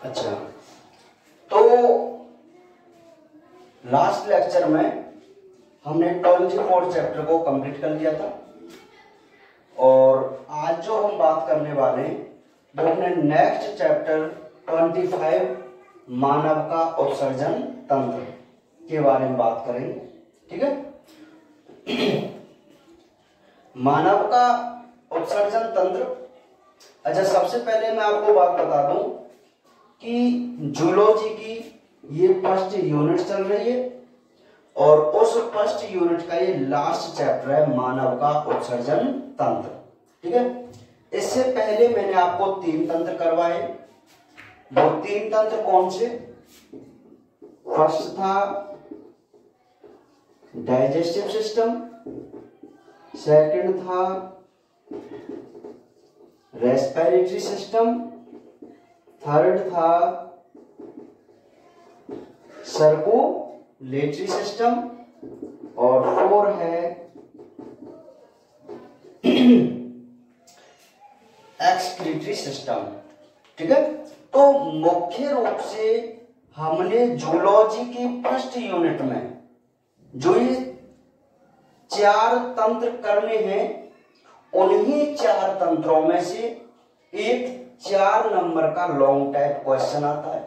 अच्छा, तो last lecture में हमने 24 चैप्टर को कंप्लीट कर लिया था और आज जो हम बात करने वाले हैं वो अपने नेक्स्ट चैप्टर 25 मानव का उत्सर्जन तंत्र के बारे में बात करेंगे। ठीक है। मानव का उत्सर्जन तंत्र। अच्छा, सबसे पहले मैं आपको बात बता दूं कि जूलॉजी की ये फर्स्ट यूनिट चल रही है और उस फर्स्ट यूनिट का ये लास्ट चैप्टर है, मानव का उत्सर्जन तंत्र। ठीक है। इससे पहले मैंने आपको 3 तंत्र करवाए। वो 3 तंत्र कौन से? फर्स्ट था डाइजेस्टिव सिस्टम, सेकंड था रेस्पिरेटरी सिस्टम, थर्ड था सर्कुलेटरी सिस्टम और 4 है एक्सक्रीटरी सिस्टम। ठीक है। तो मुख्य रूप से हमने जूलॉजी की फर्स्ट यूनिट में जो ये 4 तंत्र करने हैं, उन्हीं 4 तंत्रों में से एक 4 नंबर का लॉन्ग टाइप क्वेश्चन आता है।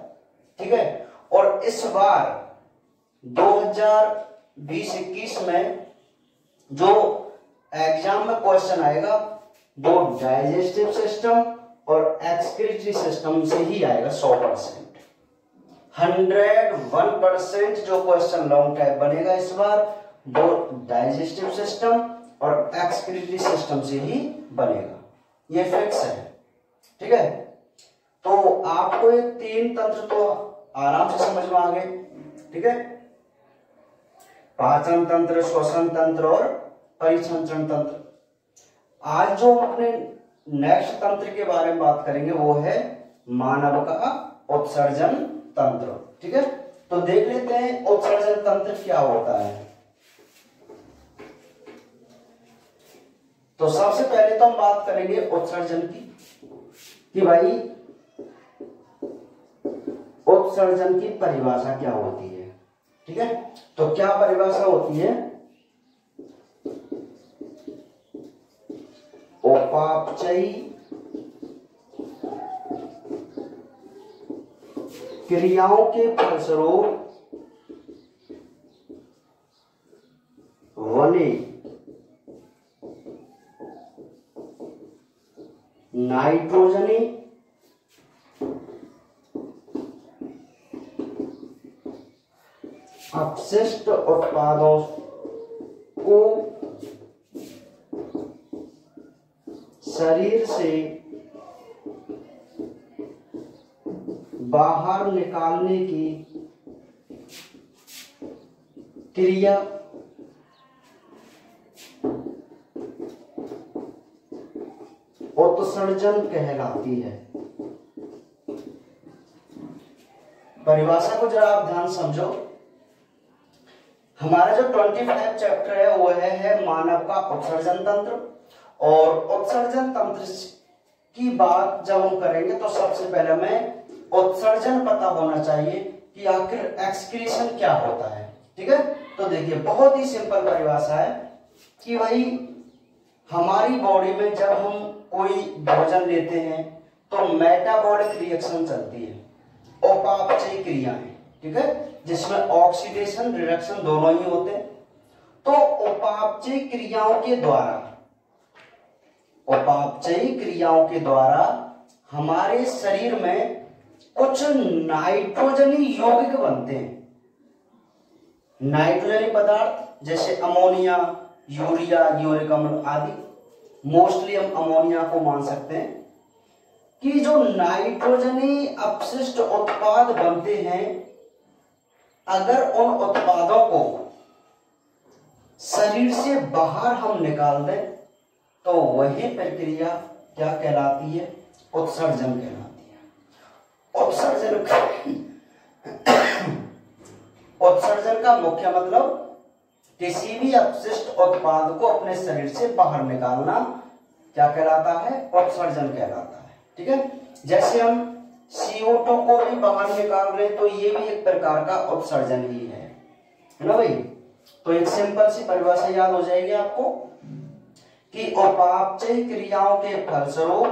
ठीक है। और इस बार 2020-21 में जो एग्जाम में क्वेश्चन आएगा वो डाइजेस्टिव सिस्टम और एक्सक्रीटरी सिस्टम से ही आएगा। 100%, 101% जो क्वेश्चन लॉन्ग टाइप बनेगा इस बार वो डाइजेस्टिव सिस्टम और एक्सक्रीटरी सिस्टम से ही बनेगा, ये फिक्स है। ठीक है। तो आपको ये 3 तंत्र तो आराम से समझ में आ गए। ठीक है। पाचन तंत्र, श्वसन तंत्र और परिसंचरण तंत्र। आज जो अपने नेक्स्ट तंत्र के बारे में बात करेंगे वो है मानव का उत्सर्जन तंत्र। ठीक है। तो देख लेते हैं उत्सर्जन तंत्र क्या होता है। तो सबसे पहले तो हम बात करेंगे उत्सर्जन की कि भाई उत्सर्जन की परिभाषा क्या होती है। ठीक है। तो क्या परिभाषा होती है? उपापचयी क्रियाओं के फलस्वरूप बने नाइट्रोजनी अपशिष्ट उत्पादों को शरीर से बाहर निकालने की क्रिया उत्सर्जन कहलाती है। परिभाषा को जरा आप ध्यान समझो। हमारा जो 25 चैप्टर है वो है मानव का उत्सर्जन तंत्र। और उत्सर्जन तंत्र की बात जब हम करेंगे तो सबसे पहले हमें उत्सर्जन पता होना चाहिए कि आखिर एक्सक्रीशन क्या होता है। ठीक है। तो देखिए, बहुत ही सिंपल परिभाषा है कि भाई हमारी बॉडी में जब हम कोई भोजन लेते हैं तो मेटाबॉलिक रिएक्शन चलती है, उपापचयी क्रियाएं। ठीक है। जिसमें ऑक्सीडेशन रिडक्शन दोनों ही होते हैं। तो उपापचयी क्रियाओं के द्वारा हमारे शरीर में कुछ नाइट्रोजनी यौगिक बनते हैं। नाइट्रोजनी पदार्थ जैसे अमोनिया, यूरिया, यूरिक अम्ल आदि, मोस्टली हम अमोनिया को मान सकते हैं कि जो नाइट्रोजनी अपशिष्ट उत्पाद बनते हैं, अगर उन उत्पादों को शरीर से बाहर हम निकाल दें तो वही प्रक्रिया क्या कहलाती है? उत्सर्जन कहलाती है। उत्सर्जन का मुख्य मतलब किसी भी अपशिष्ट उत्पाद को अपने शरीर से बाहर निकालना क्या कहलाता है? उत्सर्जन कहलाता है। ठीक है। जैसे हम CO2 को भी बाहर निकाल रहे हैं, तो ये भी एक प्रकार का उत्सर्जन ही है ना भाई। तो एक सिंपल सी परिभाषा याद हो जाएगी आपको कि उपापचय क्रियाओं के फलस्वरूप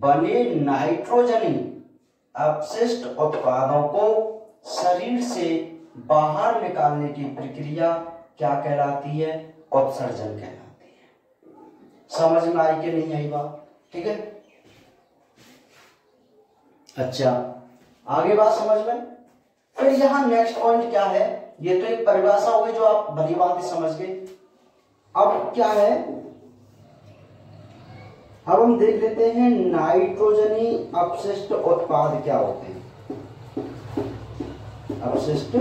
बने नाइट्रोजनी अपशिष्ट उत्पादों को शरीर से बाहर निकालने की प्रक्रिया क्या कहलाती है? उत्सर्जन कहलाती है। समझ में आई कि नहीं आई बात? ठीक है, अच्छा आगे बात समझ में। फिर यहां नेक्स्ट पॉइंट क्या है? ये तो एक परिभाषा होगी जो आप भली भांति समझ गए। अब क्या है, अब हम देख लेते हैं नाइट्रोजनी अपशिष्ट उत्पाद क्या होते हैं। अपशिष्ट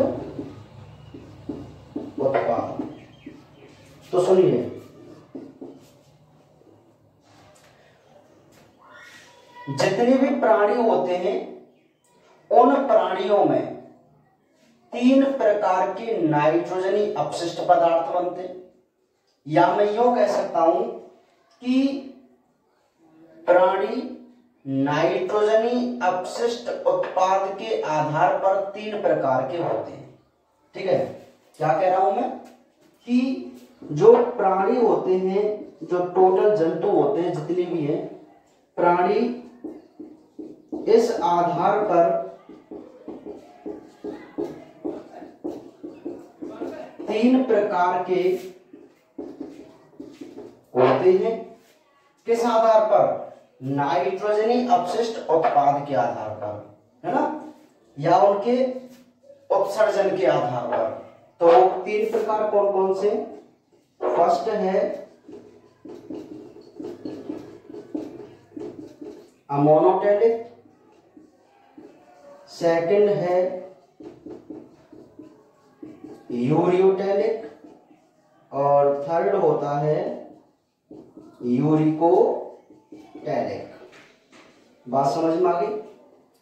उत्पाद, तो सुनिए, जितने भी प्राणी होते हैं उन प्राणियों में 3 प्रकार के नाइट्रोजनी अपशिष्ट पदार्थ बनते हैं, या मैं यूं कह सकता हूं कि प्राणी नाइट्रोजनी अपशिष्ट उत्पाद के आधार पर 3 प्रकार के होते हैं। ठीक है, क्या कह रहा हूं मैं कि जो प्राणी होते हैं, जो टोटल जंतु होते हैं जितने भी हैं प्राणी, इस आधार पर 3 प्रकार के होते हैं। किस आधार पर? नाइट्रोजनी अपशिष्ट उत्पाद के आधार पर, है ना, या उनके उत्सर्जन के आधार पर। तो 3 प्रकार कौन कौन से? फर्स्ट है अमोनोटैलिक, सेकंड है यूरियोटैलिक, और थर्ड होता है यूरिकोटैलिक। बात समझ में आ गई?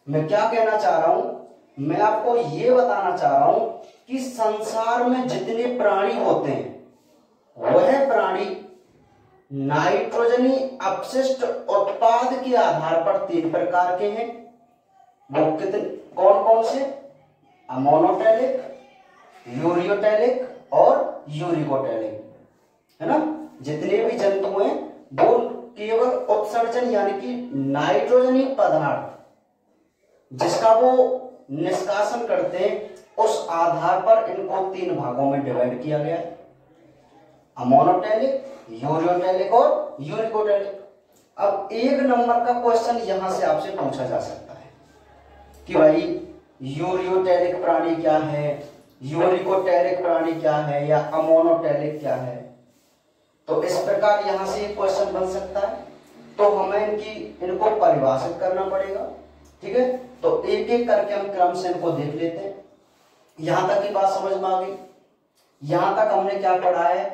मैं क्या कहना चाह रहा हूं? मैं आपको ये बताना चाह रहा हूं कि संसार में जितने प्राणी होते हैं वह प्राणी नाइट्रोजनी अपशिष्ट उत्पाद के आधार पर 3 प्रकार के हैं। वो कितने, कौन कौन से? अमोनोटैलिक, यूरियोटैलिक और यूरिकोटैलिक, है ना। जितने भी जंतु हैं वो केवल उत्सर्जन यानी कि नाइट्रोजनी पदार्थ जिसका वो निष्कासन करते हैं, उस आधार पर इनको 3 भागों में डिवाइड किया गया है, अमोनोटैलिक, यूरियोटैलिक और यूरिकोटैलिक। अब 1 नंबर का क्वेश्चन यहां से आपसे पूछा जा सकता है कि भाई यूरियोटैलिक प्राणी क्या है, यूरिकोटैलिक प्राणी क्या है, या अमोनोटैलिक क्या है। तो इस प्रकार यहां से एक क्वेश्चन बन सकता है, तो हमें इनको परिभाषित करना पड़ेगा। ठीक है, तो एक एक करके हम क्रम से इनको देख लेते हैं। यहां तक की बात समझ में आ गई? यहां तक हमने क्या पढ़ा है?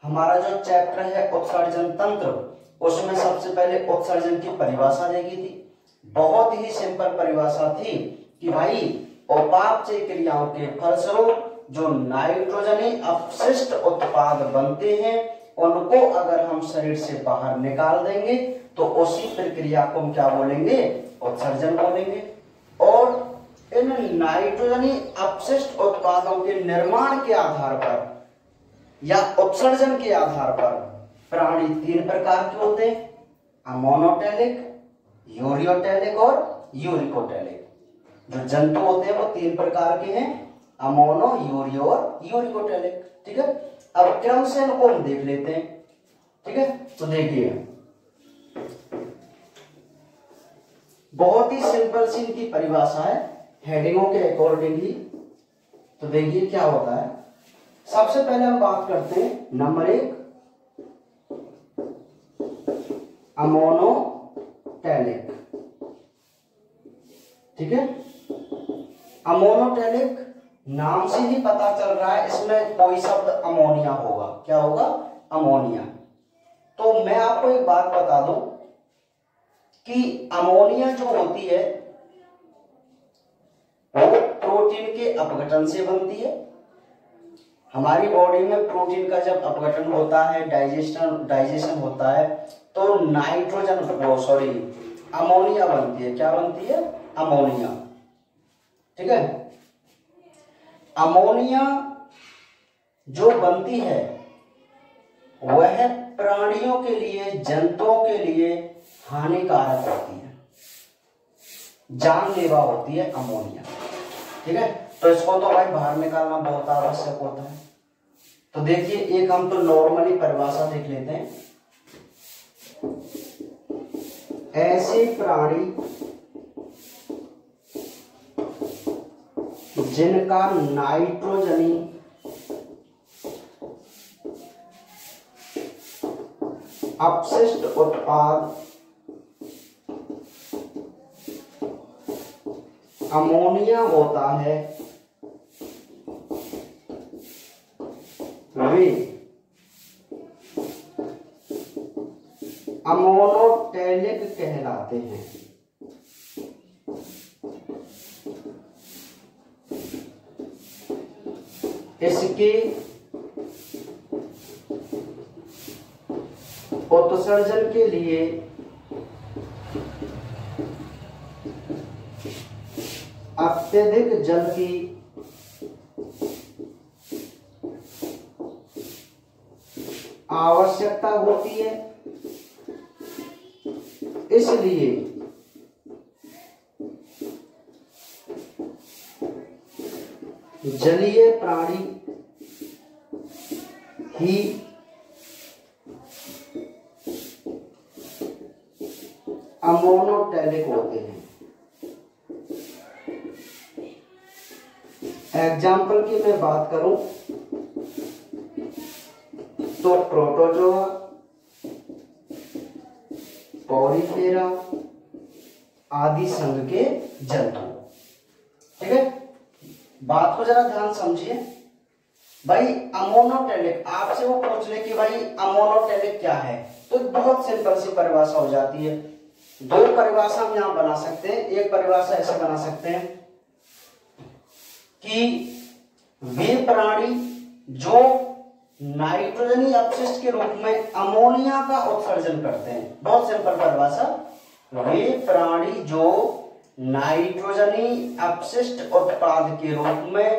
हमारा जो चैप्टर है उत्सर्जन तंत्र, उसमें सबसे पहले उत्सर्जन की परिभाषा देखी थी। बहुत ही सिंपल परिभाषा थी कि भाई उपापचय क्रियाओं के फलस्वरूप जो नाइट्रोजनी अपशिष्ट उत्पाद बनते हैं उनको अगर हम शरीर से बाहर निकाल देंगे तो उसी प्रक्रिया को हम क्या बोलेंगे? उत्सर्जन बोलेंगे। और इन नाइट्रोजनी अपशिष्ट उत्पादों के निर्माण के आधार पर या उत्सर्जन के आधार पर प्राणी 3 प्रकार के होते हैं, अमोनोटैलिक, यूरियोटैलिक और यूरिकोटैलिक। जो जंतु होते हैं वो 3 प्रकार के हैं, अमोनो, यूरियो और यूरिकोटैलिक। ठीक है, अब क्रम से इनको हम देख लेते हैं। ठीक है, तो देखिए बहुत ही सिंपल सी इनकी परिभाषा है, हेडिंगों के अकॉर्डिंग ही। तो देखिए क्या होता है। सबसे पहले हम बात करते हैं नंबर 1 अमोनोटैलिक। ठीक है, अमोनोटैलिक नाम से ही पता चल रहा है इसमें कोई शब्द अमोनिया होगा। क्या होगा? अमोनिया। तो मैं आपको एक बात बता दूं कि अमोनिया जो होती है वो प्रोटीन के अपघटन से बनती है। हमारी बॉडी में प्रोटीन का जब अपघटन होता है, डाइजेशन होता है, तो नाइट्रोजन, अमोनिया बनती है। क्या बनती है? अमोनिया। ठीक है, अमोनिया जो बनती है वह प्राणियों के लिए, जंतुओं के लिए हानिकारक होती है, जानलेवा होती है अमोनिया। ठीक है, तो इसको तो भाई बाहर निकालना बहुत आवश्यक होता है। तो देखिए, एक हम तो नॉर्मली परिभाषा देख लेते हैं। ऐसे प्राणी जिनका नाइट्रोजनी अपशिष्ट उत्पाद अमोनिया होता है, वे अमोनोटैलिक कहलाते हैं। इसके उत्सर्जन के लिए अत्यधिक जल की आवश्यकता होती है, इसलिए जलीय प्राणी ही अमोनोटैलिक होते हैं। एग्जाम्पल की मैं बात करूं तो प्रोटोजोआ, पॉरीफेरा आदि संघ के जंतु। ठीक है, बात को जरा ध्यान समझिए। भाई अमोनोटैलिक, आपसे वो पूछ ले कि भाई अमोनोटैलिक क्या है, तो बहुत सिंपल सी परिभाषा हो जाती है। दो परिभाषा हम यहां बना सकते हैं। एक परिभाषा ऐसे बना सकते हैं कि वे प्राणी जो नाइट्रोजनी अपशिष्ट के रूप में अमोनिया का उत्सर्जन करते हैं। बहुत सिंपल परिभाषा, वे प्राणी जो नाइट्रोजनी अपशिष्ट उत्पाद के रूप में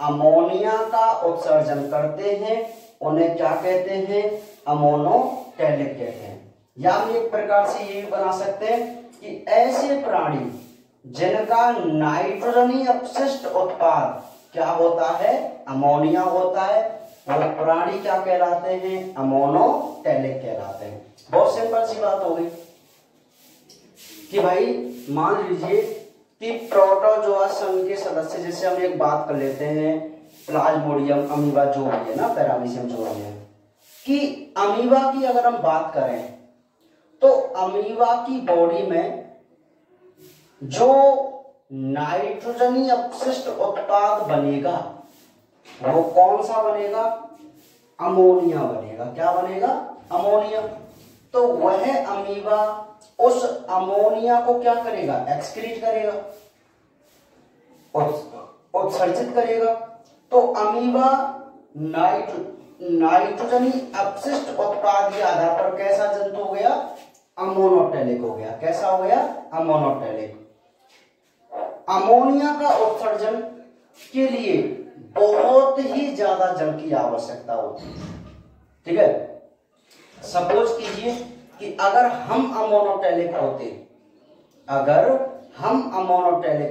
अमोनिया का उत्सर्जन करते हैं, उन्हें क्या कहते हैं? अमोनोटैलिक कहते हैं। या हम एक प्रकार से ये भी बना सकते हैं कि ऐसे प्राणी जिनका नाइट्रोजनी अपशिष्ट उत्पाद क्या होता है? अमोनिया होता है, वो प्राणी क्या कहलाते हैं? अमोनोटैलिक कहलाते हैं। बहुत सिंपल सी बात हो गई कि भाई मान लीजिए कि प्रोटोजोआ संघ के सदस्य, जैसे हम एक बात कर लेते हैं प्लाज्मोडियम, अमीबा जो भी है ना, पैरामीशियम जो भी है, कि अमीबा की अगर हम बात करें तो अमीबा की बॉडी में जो नाइट्रोजनी अपशिष्ट उत्पाद बनेगा वो कौन सा बनेगा? अमोनिया बनेगा। क्या बनेगा? अमोनिया। तो वह अमीबा उस अमोनिया को क्या करेगा? एक्सक्रीट करेगा, उत्सर्जित करेगा। तो अमीबा नाइट्रोजनी अपशिष्ट उत्पाद के आधार पर कैसा जंतु हो गया? अमोनोटैलिक हो गया। कैसा हो गया? अमोनोटैलिक। अमोनिया का उत्सर्जन के लिए बहुत ही ज्यादा जल की आवश्यकता होती है। ठीक है, सपोज कीजिए कि अगर हम अमोनोटैलिक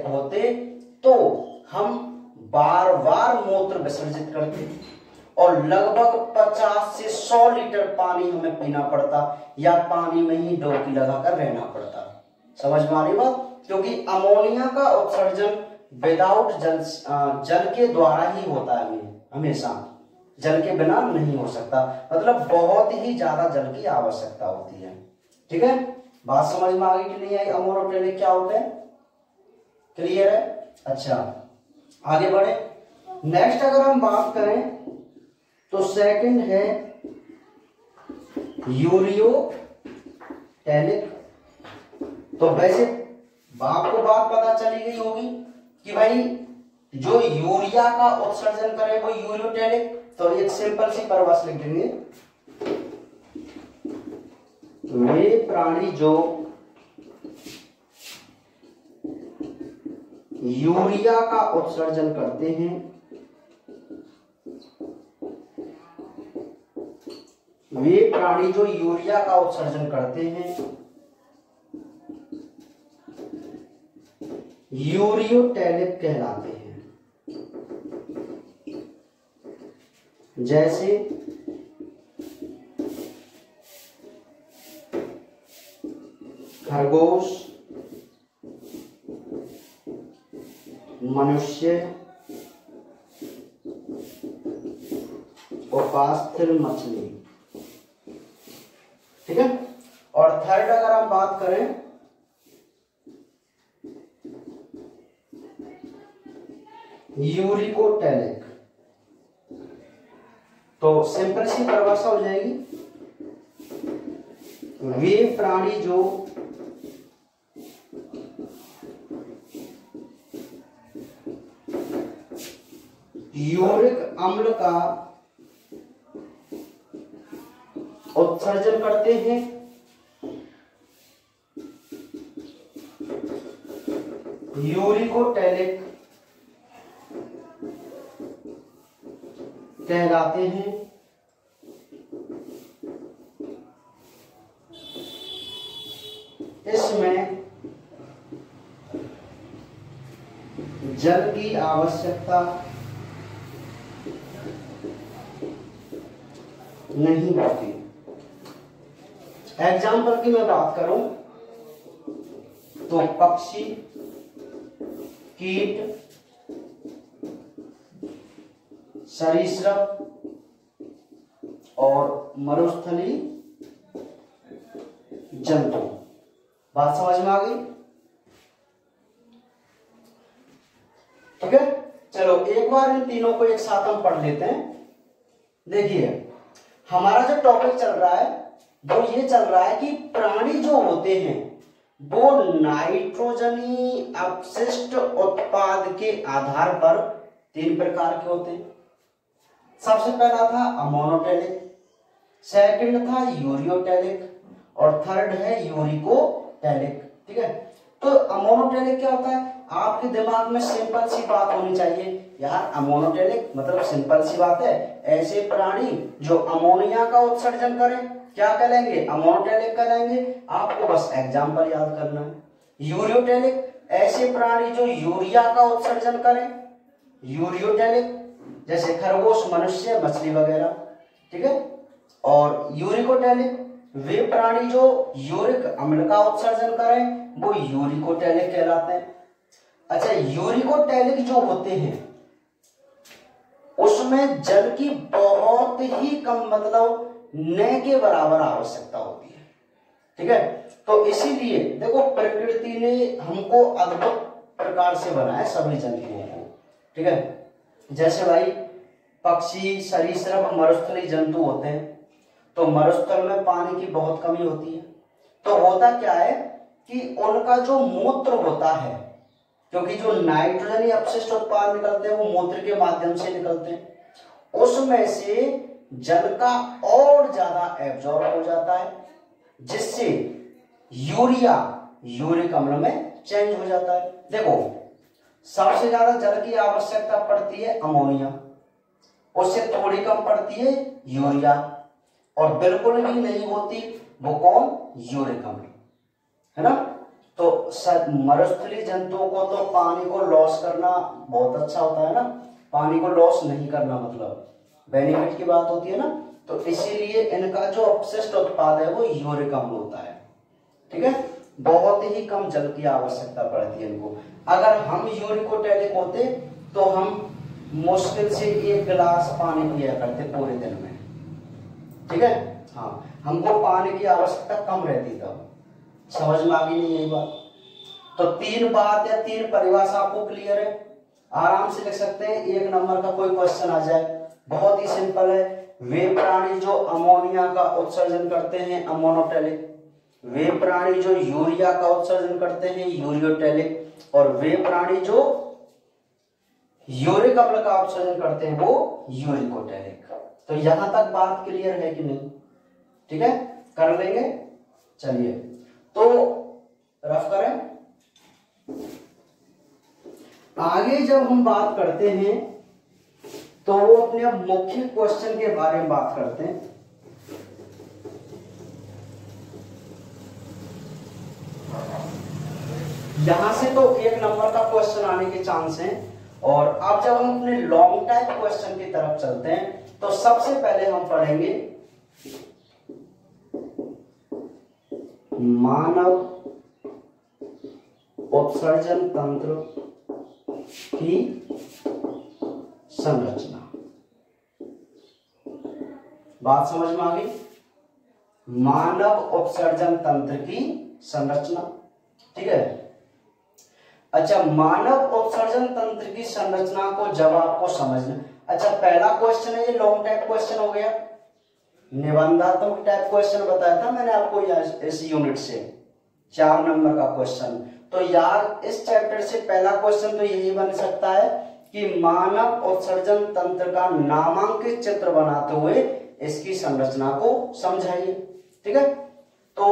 होते तो हम बार बार मूत्र विसर्जित करते और लगभग 50 से 100 लीटर पानी हमें पीना पड़ता या पानी में ही डुबकी लगाकर रहना पड़ता। समझ में आ रही बात? क्योंकि अमोनिया का उत्सर्जन विदाउट जल के द्वारा ही होता है, हमेशा जल के बिना नहीं हो सकता। मतलब बहुत ही ज्यादा जल की आवश्यकता होती है। ठीक है, बात समझ में आ गई कि नहीं आई? अमोनोटैलिक क्या होते हैं? क्लियर है? अच्छा, आगे बढ़े। नेक्स्ट अगर हम बात करें तो सेकंड है यूरियोटैलिक। तो वैसे आपको बात पता चली गई होगी कि भाई जो यूरिया का उत्सर्जन करे वो यूरियोटैलिक। तो एक सिंपल सी परिभाषा लिख देंगे, वे प्राणी जो यूरिया का उत्सर्जन करते हैं, वे प्राणी जो यूरिया का उत्सर्जन करते हैं यूरियोटैलिक कहलाते हैं। जैसे खरगोश, मनुष्य, उपास्थि मछली। ठीक है। और थर्ड अगर हम बात करें यूरिकोटैलिक, तो सिंपल सी परिभाषा हो जाएगी, वे प्राणी जो यूरिक अम्ल का उत्सर्जन करते हैं यूरिकोटैलिक कहलाते हैं। इसमें जल की आवश्यकता नहीं होती। एग्जाम्पल की मैं बात करूं तो पक्षी, कीट, सरीसृप और मरुस्थली जंतु। बात समझ में आ गई? ठीक है, चलो एक बार इन तीनों को एक साथ हम पढ़ लेते हैं। देखिए हमारा जो टॉपिक चल रहा है वो ये चल रहा है कि प्राणी जो होते हैं वो नाइट्रोजनी अपशिष्ट उत्पाद के आधार पर 3 प्रकार के होते हैं। सबसे पहला था अमोनोटैलिक, सेकंड था यूरियोटैलिक और थर्ड है यूरिकोटैलिक। ठीक है, तो अमोनोटैलिक क्या होता है? आपके दिमाग में सिंपल सी बात होनी चाहिए यार, अमोनोटैलिक मतलब सिंपल सी बात है, ऐसे प्राणी जो अमोनिया का उत्सर्जन करें क्या कहलाएंगे? अमोनोटैलिक कहलाएंगे। आपको बस एग्जाम्पल याद करना है। यूरियोटैलिक ऐसे प्राणी जो यूरिया का उत्सर्जन करें, यूरियोटैलिक जैसे खरगोश, मनुष्य, मछली वगैरह। ठीक है, और यूरिकोटैलिक वे प्राणी जो यूरिक अम्ल का उत्सर्जन करें वो यूरिकोटैलिक कहलाते हैं। अच्छा, यूरिकोटैलिक जो होते हैं उसमें जल की बहुत ही कम मतलब न के बराबर आवश्यकता होती है। ठीक है, तो इसीलिए देखो प्रकृति ने हमको अद्भुत प्रकार से बनाया सभी जंतुओं को। ठीक है, जैसे भाई पक्षी, सरीसृप, मरुस्थली जंतु होते हैं तो मरुस्थल में पानी की बहुत कमी होती है। तो होता क्या है कि उनका जो मूत्र होता है, क्योंकि जो नाइट्रोजनी अपशिष्ट उत्पाद निकलते हैं वो मूत्र के माध्यम से निकलते हैं, उसमें से जल का और ज्यादा एब्जॉर्ब हो जाता है जिससे यूरिया यूरिक अम्ल में चेंज हो जाता है। देखो सबसे ज्यादा जल की आवश्यकता पड़ती है अमोनिया, उससे थोड़ी कम पड़ती है यूरिया, और बिल्कुल भी नहीं होती वो कौन? यूरिक अम्ल, है ना। तो मरुस्थली जंतुओं को तो पानी को लॉस करना बहुत अच्छा होता है ना, पानी को लॉस नहीं करना मतलब बेनिफिट की बात होती है ना, तो इसीलिए इनका जो अपशिष्ट उत्पाद है वो यूरिक अम्ल होता है। ठीक है, बहुत ही कम जल की आवश्यकता पड़ती है इनको। अगर हम यूरिकोटैलिक होते तो हम मुश्किल से 1 गिलास पानी पिया करते पूरे दिन में। ठीक है, हाँ, हमको पानी की आवश्यकता कम रहती तब। समझ में आ गई नहीं यही बात? तो 3 बात या 3 परिभाषा आपको क्लियर है, आराम से लिख सकते हैं। 1 नंबर का कोई क्वेश्चन आ जाए, बहुत ही सिंपल है। वे प्राणी जो अमोनिया का उत्सर्जन करते हैं अमोनोटैलिक, वे प्राणी जो यूरिया का उत्सर्जन करते हैं यूरियोटैलिक, और वे प्राणी जो यूरिक अम्ल का उत्सर्जन करते हैं वो यूरिकोटैलिक। तो यहां तक बात क्लियर है कि नहीं? ठीक है, कर लेंगे। चलिए तो रफ करें। आगे जब हम बात करते हैं तो वो अपने अब मुख्य क्वेश्चन के बारे में बात करते हैं। यहां से तो 1 नंबर का क्वेश्चन आने के चांस हैं। और अब जब हम अपने लॉन्ग टाइप क्वेश्चन की तरफ चलते हैं तो सबसे पहले हम पढ़ेंगे मानव उत्सर्जन तंत्र की संरचना। बात समझ में आ गई? मानव उत्सर्जन तंत्र की संरचना, ठीक है। अच्छा, मानव उत्सर्जन तंत्र की संरचना को जब आपको समझना, अच्छा पहला क्वेश्चन है ये लॉन्ग टाइप क्वेश्चन हो गया, निबंधात्मक टाइप क्वेश्चन बताया था मैंने आपको इस यूनिट से 4 नंबर का क्वेश्चन। तो यार इस चैप्टर से पहला क्वेश्चन तो यही बन सकता है कि मानव उत्सर्जन तंत्र का नामांकित चित्र बनाते हुए इसकी संरचना को समझाइए, ठीक है। तो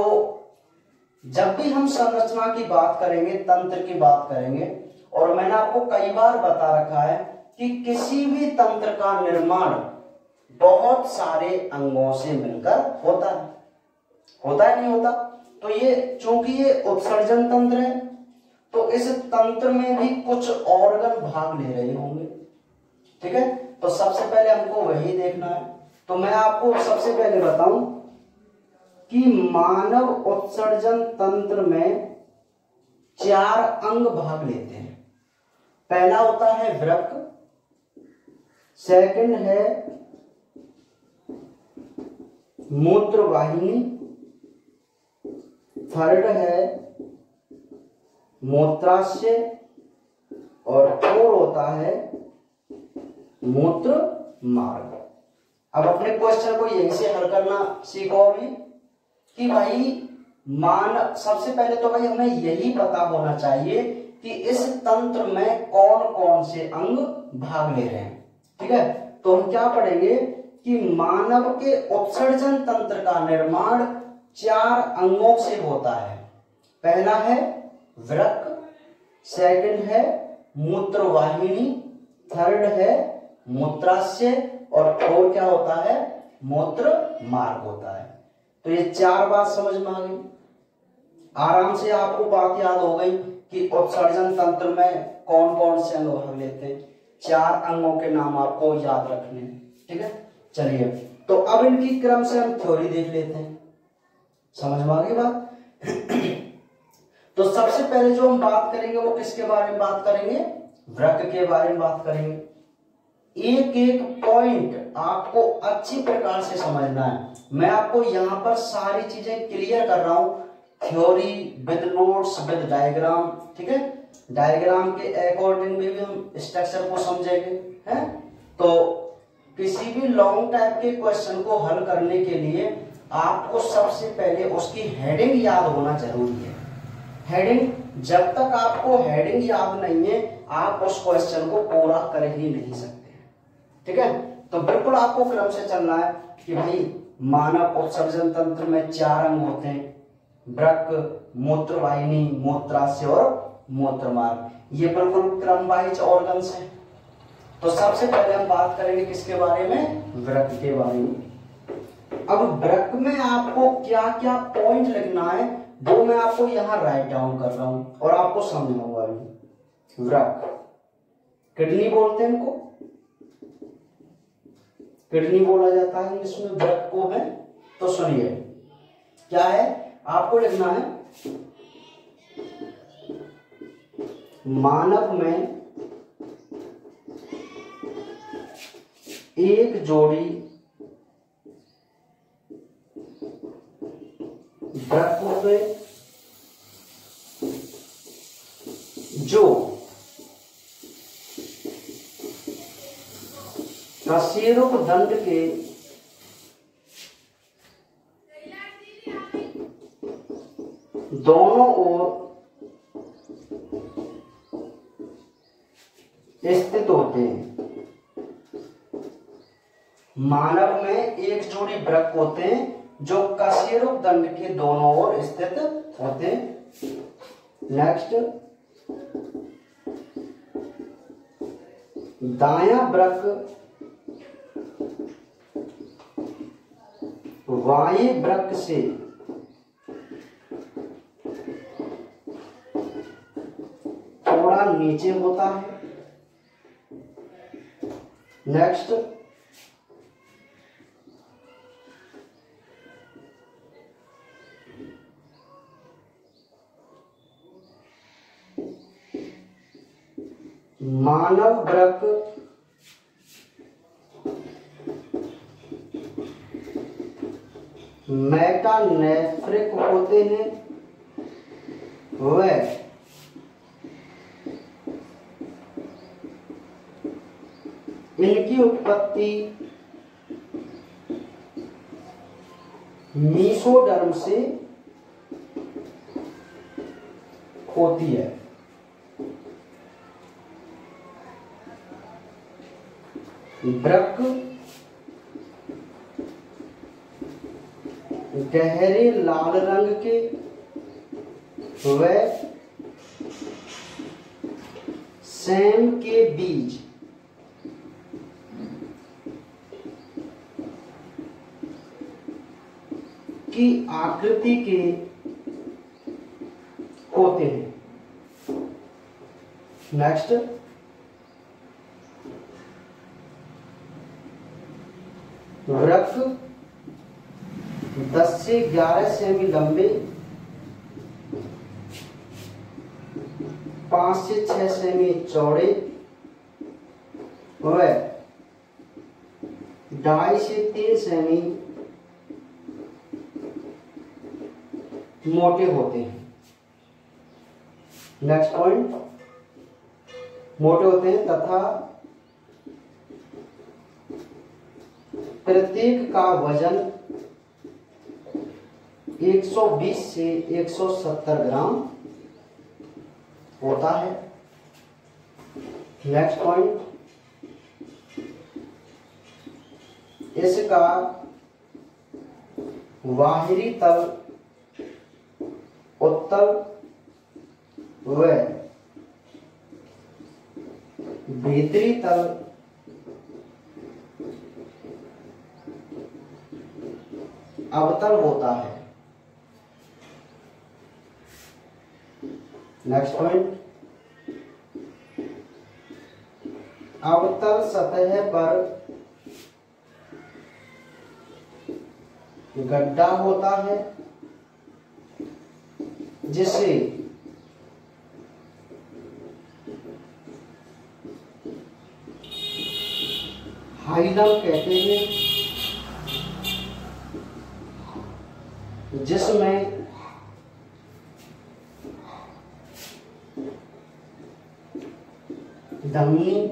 जब भी हम संरचना की बात करेंगे, तंत्र की बात करेंगे, और मैंने आपको कई बार बता रखा है कि किसी भी तंत्र का निर्माण बहुत सारे अंगों से मिलकर होता है नहीं होता? तो ये चूंकि ये उत्सर्जन तंत्र है तो इस तंत्र में भी कुछ ऑर्गन भाग ले रहे होंगे, ठीक है। तो सबसे पहले हमको वही देखना है। तो मैं आपको सबसे पहले बताऊं कि मानव उत्सर्जन तंत्र में 4 अंग भाग लेते हैं। पहला होता है वृक्क, सेकंड है मूत्रवाहिनी, थर्ड है मूत्राशय, और फोर होता है मूत्र मार्ग। अब अपने क्वेश्चन को यहीं से हल करना सीखो अभी कि भाई सबसे पहले तो भाई हमें यही पता होना चाहिए कि इस तंत्र में कौन कौन से अंग भाग ले रहे हैं, ठीक है। तो हम क्या पढ़ेंगे कि मानव के उत्सर्जन तंत्र का निर्माण 4 अंगों से होता है। पहला है वृक्क, सेकंड है मूत्रवाहिनी, थर्ड है मूत्राशय, और फोर क्या होता है? मूत्र मार्ग होता है। तो ये 4 बात समझ में आ गई। आराम से आपको बात याद हो गई कि उत्सर्जन तंत्र में कौन कौन से अंग भाग लेते हैं। 4 अंगों के नाम आपको याद रखने हैं, ठीक है। चलिए, तो अब इनकी क्रम से हम थ्योरी देख लेते हैं। समझ में आ गई बात? तो सबसे पहले जो हम बात करेंगे वो किसके बारे में बात करेंगे? वृक्क के बारे में बात करेंगे। एक एक पॉइंट आपको अच्छी प्रकार से समझना है। मैं आपको यहाँ पर सारी चीजें क्लियर कर रहा हूं, theory with notes with diagram, ठीक है। डायग्राम के अकॉर्डिंग भी हम स्ट्रक्चर को समझेंगे, हैं। तो किसी भी लॉन्ग टाइप के क्वेश्चन को हल करने के लिए आपको सबसे पहले उसकी हेडिंग याद होना जरूरी है। हेडिंग, जब तक आपको हेडिंग याद नहीं है आप उस क्वेश्चन को पूरा कर ही नहीं सकते, ठीक है। तो बिल्कुल आपको क्रम से चलना है कि भाई मानव उत्सर्जन तंत्र में 4 अंग होते हैं, वृक्क, मूत्रवाहिनी, मूत्राशय और मूत्रमार्ग। ये बिल्कुल क्रम वाइज ऑर्गन्स हैं। तो सबसे पहले हम बात करेंगे किसके बारे में? वृक्क के बारे में। अब वृक्क में आपको क्या क्या पॉइंट लिखना है वो मैं आपको यहाँ राइट डाउन कर रहा हूं और आपको समझाऊंगा अभी। वृक्क, किडनी बोलते हैं इनको, किडनी बोला जाता है इसमें वृक्क को है। तो सुनिए क्या है, आपको लिखना है मानव में एक जोड़ी वृक्क होते जो कशेरुक दंड के दोनों ओर स्थित होते हैं। मानव में एक जोड़ी वृक्क होते हैं जो कशेरुक दंड के दोनों ओर स्थित होते हैं। नेक्स्ट, दायां वृक्क बाएं वृक्क से थोड़ा नीचे होता है। नेक्स्ट, मानव वृक्क मेटानेफ्रिक होते हैं, वह इनकी उत्पत्ति मीसोडर्म से होती है। वृक्क गहरे लाल रंग के व सेम के बीज की आकृति के होते हैं। नेक्स्ट, वृक्क 10 से 11 सेमी लंबे, 5 से 6 सेमी चौड़े व 2.5 से 3 सेमी मोटे होते हैं। नेक्स्ट पॉइंट, मोटे होते हैं तथा प्रत्येक का वजन 120 से 170 ग्राम होता है। नेक्स्ट पॉइंट, इसका बाहरी तल उत्तल व भीतरी तल अवतल होता है। नेक्स्ट पॉइंट, अवतल सतह पर गड्ढा होता है जिसे हाइलम कहते हैं, जिसमें धमनी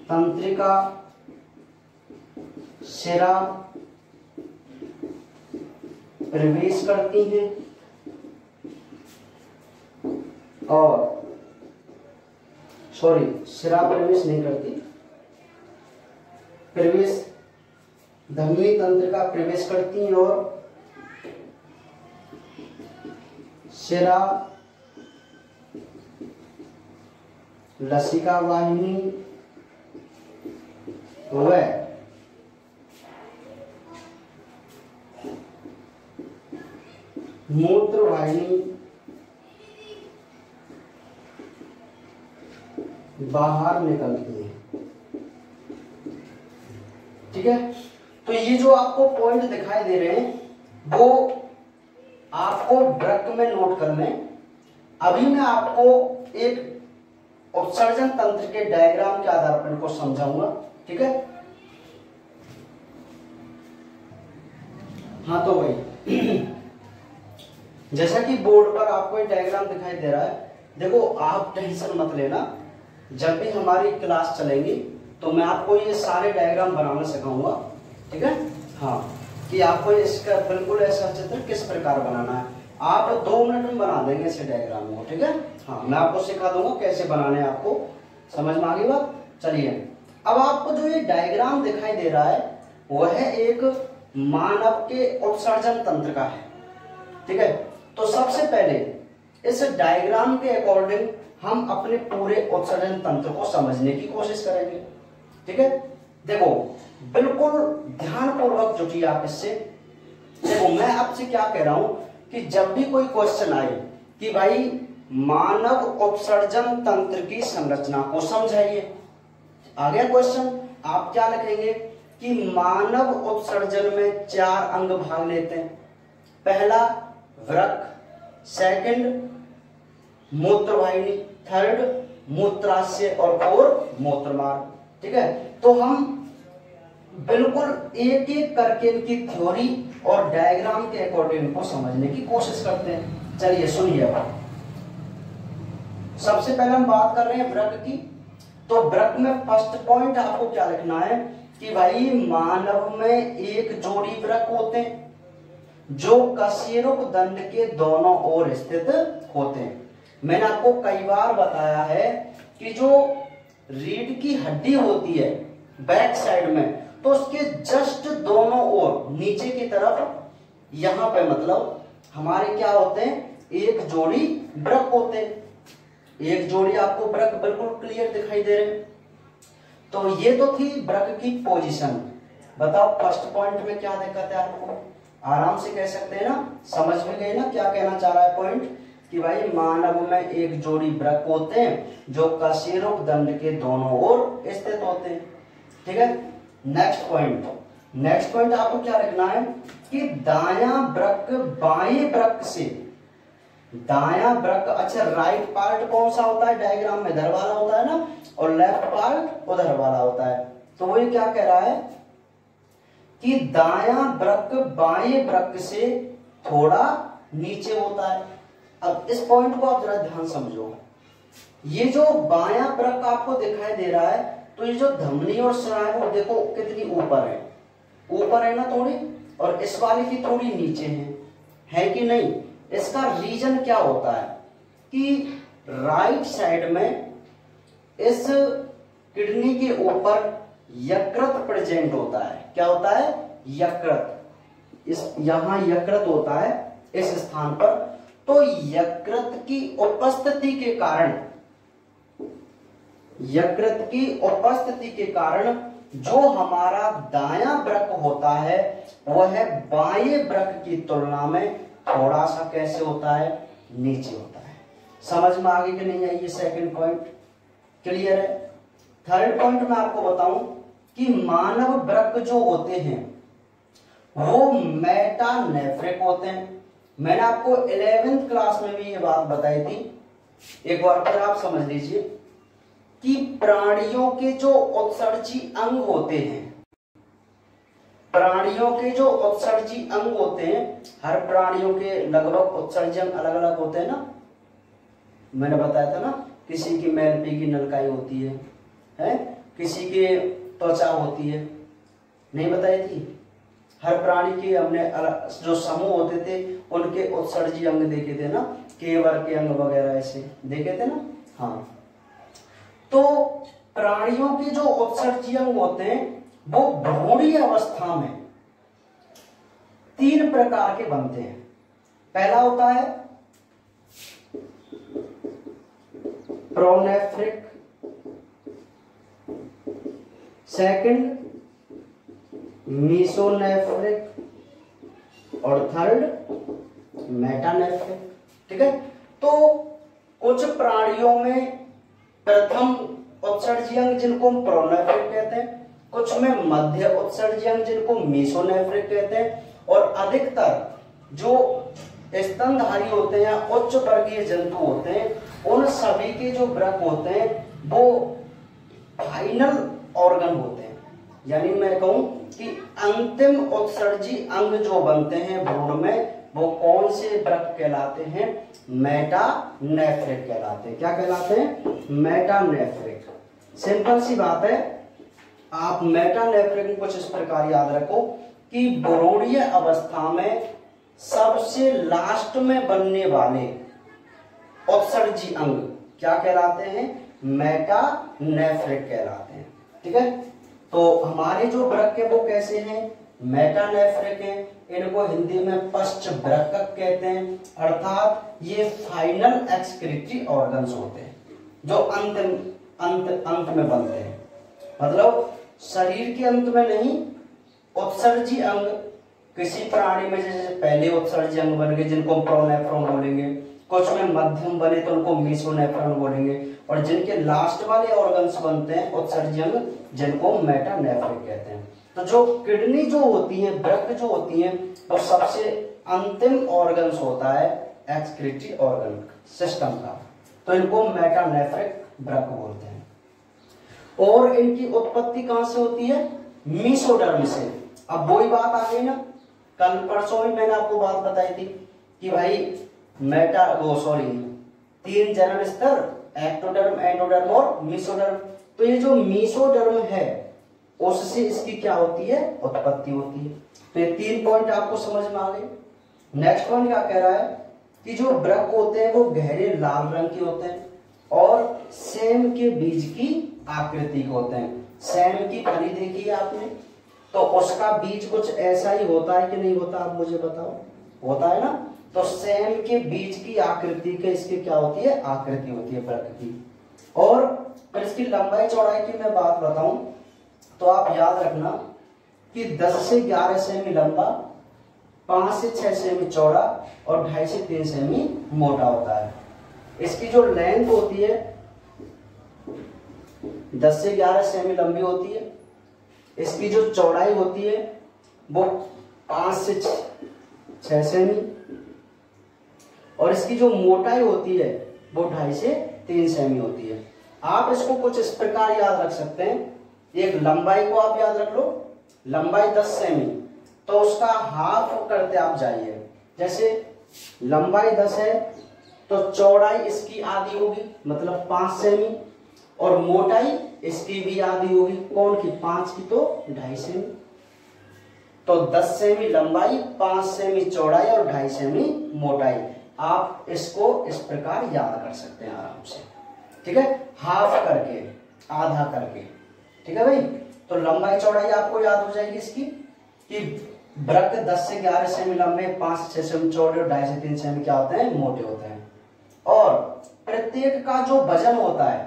तंत्रिका शिरा प्रवेश करती हैं और शिरा प्रवेश नहीं करती, प्रवेश धमनी तंत्रिका प्रवेश करती हैं और शिरा लसिका वाहिनी व मूत्र वाहिनी बाहर निकलती है। ठीक है, तो ये जो आपको पॉइंट दिखाई दे रहे हैं वो आपको वृक्क में नोट कर लें। अभी मैं आपको एक उत्सर्जन तंत्र के डायग्राम के आधार पर इनको समझाऊंगा। ठीक है, हाँ तो भाई जैसा कि बोर्ड पर आपको एक डायग्राम दिखाई दे रहा है, देखो आप टेंशन मत लेना, जब भी हमारी क्लास चलेंगी तो मैं आपको ये सारे डायग्राम बनाना सिखाऊंगा। ठीक है, हाँ, कि आपको इसका बिल्कुल ऐसा चित्र किस प्रकार बनाना है। आप 2 मिनट में बना देंगे इस डायग्राम को। ठीक है, हाँ, मैं आपको सिखा दूंगा कैसे बनाने, आपको समझ में आ गई बात। चलिए, अब आपको जो ये डायग्राम दिखाई दे रहा है वह एक मानव के उत्सर्जन तंत्र का है। ठीक है, तो सबसे पहले इस डायग्राम के अकॉर्डिंग हम अपने पूरे उत्सर्जन तंत्र को समझने की कोशिश करेंगे। ठीक है, देखो बिल्कुल ध्यानपूर्वक जुटिए आप इससे। देखो मैं आपसे क्या कह रहा हूं कि जब भी कोई क्वेश्चन आए कि भाई मानव उत्सर्जन तंत्र की संरचना को समझाइए, आ गया क्वेश्चन, आप क्या लिखेंगे कि मानव उत्सर्जन में 4 अंग भाग लेते हैं। पहला वृक्क, सेकंड मूत्रवाहिनी, थर्ड मूत्राशय और फोर्थ मूत्रमार्ग। ठीक है, तो हम बिल्कुल एक एक करके इनकी थ्योरी और डायग्राम के अकॉर्डिंग इनको समझने की कोशिश करते हैं। चलिए सुनिए, अब सबसे पहले हम बात कर रहे हैं वृक्क की। तो वृक्क में फर्स्ट पॉइंट आपको क्या लिखना है कि भाई मानव में एक जोड़ी वृक्क होते हैं जो कशेरुक दंड के दोनों ओर स्थित होते हैं। मैंने आपको कई बार बताया है कि जो रीढ़ की हड्डी होती है बैक साइड में, तो उसके जस्ट दोनों ओर नीचे की तरफ यहां पे मतलब हमारे क्या होते हैं, एक जोड़ी वृक्क होते हैं। एक जोड़ी आपको वृक्क बिल्कुल क्लियर दिखाई दे रहे हैं। तो ये तो थी वृक्क की पोजीशन। बताओ फर्स्ट पॉइंट में क्या दिक्कत है आपको? आराम से कह सकते हैं ना, समझ में गए ना क्या कहना चाह रहा है पॉइंट, कि भाई मानव में एक जोड़ी वृक्क होते हैं जो कशेरुक दंड के दोनों ओर स्थित होते हैं। ठीक है, नेक्स्ट पॉइंट आपको क्या लिखना है कि दायां वृक्क बाएं वृक्क से, दायां वृक्क, अच्छा राइट पार्ट कौन सा होता है डायग्राम में? इधर वाला होता है ना, और लेफ्ट पार्ट उधर वाला होता है। तो वो ये क्या कह रहा है कि दायां वृक्क बाएं वृक्क से थोड़ा नीचे होता है। अब इस पॉइंट को आप जरा ध्यान समझो। ये जो बायां वृक्क आपको दिखाई दे रहा है, तो ये जो धमनी और स्नायु वो देखो कितनी ऊपर है ना थोड़ी, और इस वाले की थोड़ी नीचे है कि नहीं? इसका रीजन क्या होता है कि राइट साइड में इस किडनी के ऊपर यकृत प्रेजेंट होता है। क्या होता है? यकृत। इस यहां यकृत होता है इस स्थान पर। तो यकृत की उपस्थिति के कारण जो हमारा दायां वृक्क होता है वह बाएं वृक्क की तुलना में थोड़ा सा कैसे होता है? नीचे होता है। समझ में आगे कि नहीं आई? ये सेकंड पॉइंट क्लियर है। थर्ड पॉइंट मैं आपको बताऊं कि मानव वृक्क जो होते हैं वो मेटानेफ्रिक होते हैं। मैंने आपको 11th क्लास में भी ये बात बताई थी, एक बार फिर आप समझ लीजिए कि प्राणियों के जो उत्सर्जी अंग होते हैं, हर प्राणियों के लगभग उत्सर्जी अंग अलग अलग होते हैं ना। मैंने बताया था ना, किसी की मैलपी की नलकाई होती है, किसी के त्वचा होती है, नहीं बताई थी? हर प्राणी के हमने अलग जो समूह होते थे उनके उत्सर्जी अंग देखे थे ना, केवर के अंग वगैरह ऐसे देखे थे ना। हाँ, तो प्राणियों के जो उत्सर्जी अंग होते हैं वो भ्रूणीय अवस्था में 3 प्रकार के बनते हैं। पहला होता है प्रोनेफ्रिक, सेकंड मीसोनेफ्रिक और थर्ड मेटानेफ्रिक। ठीक है, तो कुछ प्राणियों में प्रथम उत्सर्जी अंग जिनको हम प्रोनेफ्रिक कहते हैं, कुछ में मध्य उत्सर्जी अंग जिनको मीसोनेफ्रिक कहते हैं, और अधिकतर जो स्तनधारी होते हैं, उच्च वर्गीय जंतु होते हैं, उन सभी के जो वृक्क होते हैं वो फाइनल ऑर्गन होते हैं। यानी मैं कहूं कि अंतिम उत्सर्जी अंग जो बनते हैं भ्रूण में वो कौन से वृक्क कहलाते हैं? मेटानेफ्रिक कहलाते हैं। क्या कहलाते हैं? मेटानेफ्रिक। सिंपल सी बात है, आप मेटानेफ्रिक कुछ इस प्रकार याद रखो कि भ्रूणीय अवस्था में सबसे लास्ट में बनने वाले उत्सर्जी अंग क्या कहलाते हैं? मेटानेफ्रिक कहलाते हैं। ठीक है, तो हमारे जो वृक्क है वो कैसे हैं? मेटानेफ्रिक हैं। इनको हिंदी में पश्चवृक्क कहते हैं, अर्थात ये फाइनल एक्सक्रीटरी ऑर्गन्स होते हैं। जो अंत में बनते हैं, मतलब शरीर के अंत में नहीं, उत्सर्जी अंग किसी प्राणी में जैसे पहले उत्सर्जी अंग बन गए जिनको हम प्रोनेफ्रॉन बोलेंगे, कुछ में मध्यम बने तो उनको मेसोनेफ्रॉन बोलेंगे, और जिनके लास्ट वाले ऑर्गन्स बनते हैं उत्सर्जी अंग जिनको मेटानेफ्रिक कहते हैं। तो जो किडनी जो होती है, वृक्क जो होती है, वो सबसे अंतिम ऑर्गन्स होता है एक्सक्रीटरी ऑर्गन सिस्टम का, तो इनको मेटानेफ्रिक वृक्क बोलते हैं। और इनकी उत्पत्ति कहां से होती है? मीसोडर्म से। अब वही बात आ गई ना, कल परसों ही मैंने आपको बात बताई थी कि भाई तीन जनन स्तर, एक्टोडर्म, एंडोडर्म और मीसोडर्म। तो ये जो मीसोडर्म है उससे इसकी क्या होती है? उत्पत्ति होती है। तो ये 3 पॉइंट आपको समझ में आ गए। नेक्स्ट पॉइंट क्या कह रहा है कि जो वृक्क होते हैं वो गहरे लाल रंग के होते हैं और सेम के बीज की आकृति के होते हैं। सेम की फली देखी है आपने, तो उसका बीज कुछ ऐसा ही होता है कि नहीं होता? आप मुझे बताओ, होता है ना? तो सेम के बीज की आकृति के इसकी क्या होती है? आकृति होती है वृक्क की। और फिर इसकी लंबाई चौड़ाई की मैं बात बताऊं तो आप याद रखना कि 10 से 11 सेमी लंबा, 5 से 6 सेमी चौड़ा और 2.5 से 3 सेमी मोटा होता है। इसकी जो लेंथ होती है 10 से 11 सेमी लंबी होती है। इसकी जो चौड़ाई होती है वो 5 से 6 सेमी, और इसकी जो मोटाई होती है वो 2.5 से 3 सेमी होती है। आप इसको कुछ इस प्रकार याद रख सकते हैं। एक लंबाई को आप याद रख लो, लंबाई 10 सेमी, तो उसका हाफ करते आप जाइए। जैसे लंबाई 10 है तो चौड़ाई इसकी आधी होगी, मतलब 5 सेमी, और मोटाई इसकी भी आधी होगी। कौन की? 5 की, तो 2.5 सेमी। तो 10 सेमी लंबाई, 5 सेमी चौड़ाई और 2.5 सेमी मोटाई। आप इसको इस प्रकार याद कर सकते हैं आराम से, ठीक है? हाफ करके, आधा करके, ठीक है भाई? तो लंबाई चौड़ाई आपको याद हो जाएगी इसकी कि वृक्क 10 से 11 सेमी लंबे, 5 से 6 सेमी चौड़े और 2.5 से 3 सेमी क्या होते हैं? मोटे होते हैं। और प्रत्येक का जो वजन होता है,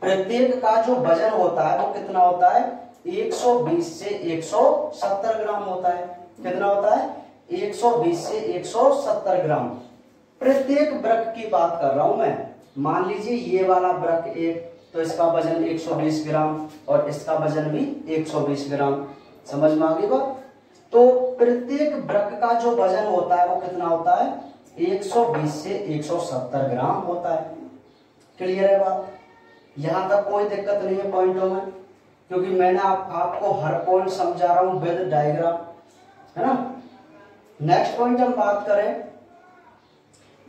प्रत्येक का जो वजन होता है वो कितना होता है? 120 से 170 ग्राम होता है। कितना होता है? 120 से 170 ग्राम। प्रत्येक वृक्क की बात कर रहा हूं मैं। मान लीजिए ये वाला वृक्क एक, तो इसका वजन 120 ग्राम और इसका वजन भी 120 ग्राम। समझ में आ गई बात? तो प्रत्येक वृक्क का जो वजन होता है वो कितना होता है? 120 से 170 ग्राम होता है। क्लियर है बात? यहां तक कोई दिक्कत नहीं है पॉइंटों में, क्योंकि मैंने आपको हर पॉइंट समझा रहा हूं विद डायग्राम, है ना? नेक्स्ट पॉइंट हम बात करें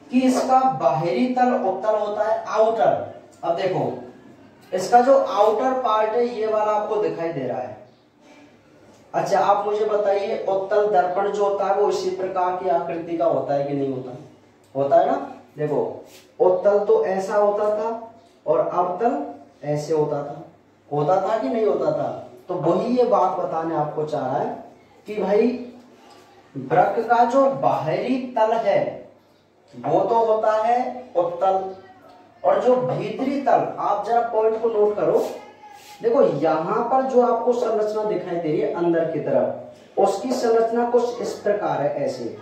कि इसका बाहरी तल उत्तल होता है, आउटर। अब देखो इसका जो आउटर पार्ट है ये वाला आपको दिखाई दे रहा है। अच्छा आप मुझे बताइए, उत्तल दर्पण जो होता है वो इसी प्रकार की आकृति का होता है कि नहीं होता? होता है ना? देखो उत्तल तो ऐसा होता था और अवतल ऐसे होता था कि नहीं होता था? तो वही ये बात बताने आपको चाह रहा है कि भाई वृक्क का जो बाहरी तल है वो तो होता है उत्तल, और जो भीतरी तल, आप जरा पॉइंट को नोट करो। देखो यहां पर जो आपको संरचना दिखाई दे रही है अंदर की तरफ, उसकी संरचना कुछ इस प्रकार है, ऐसे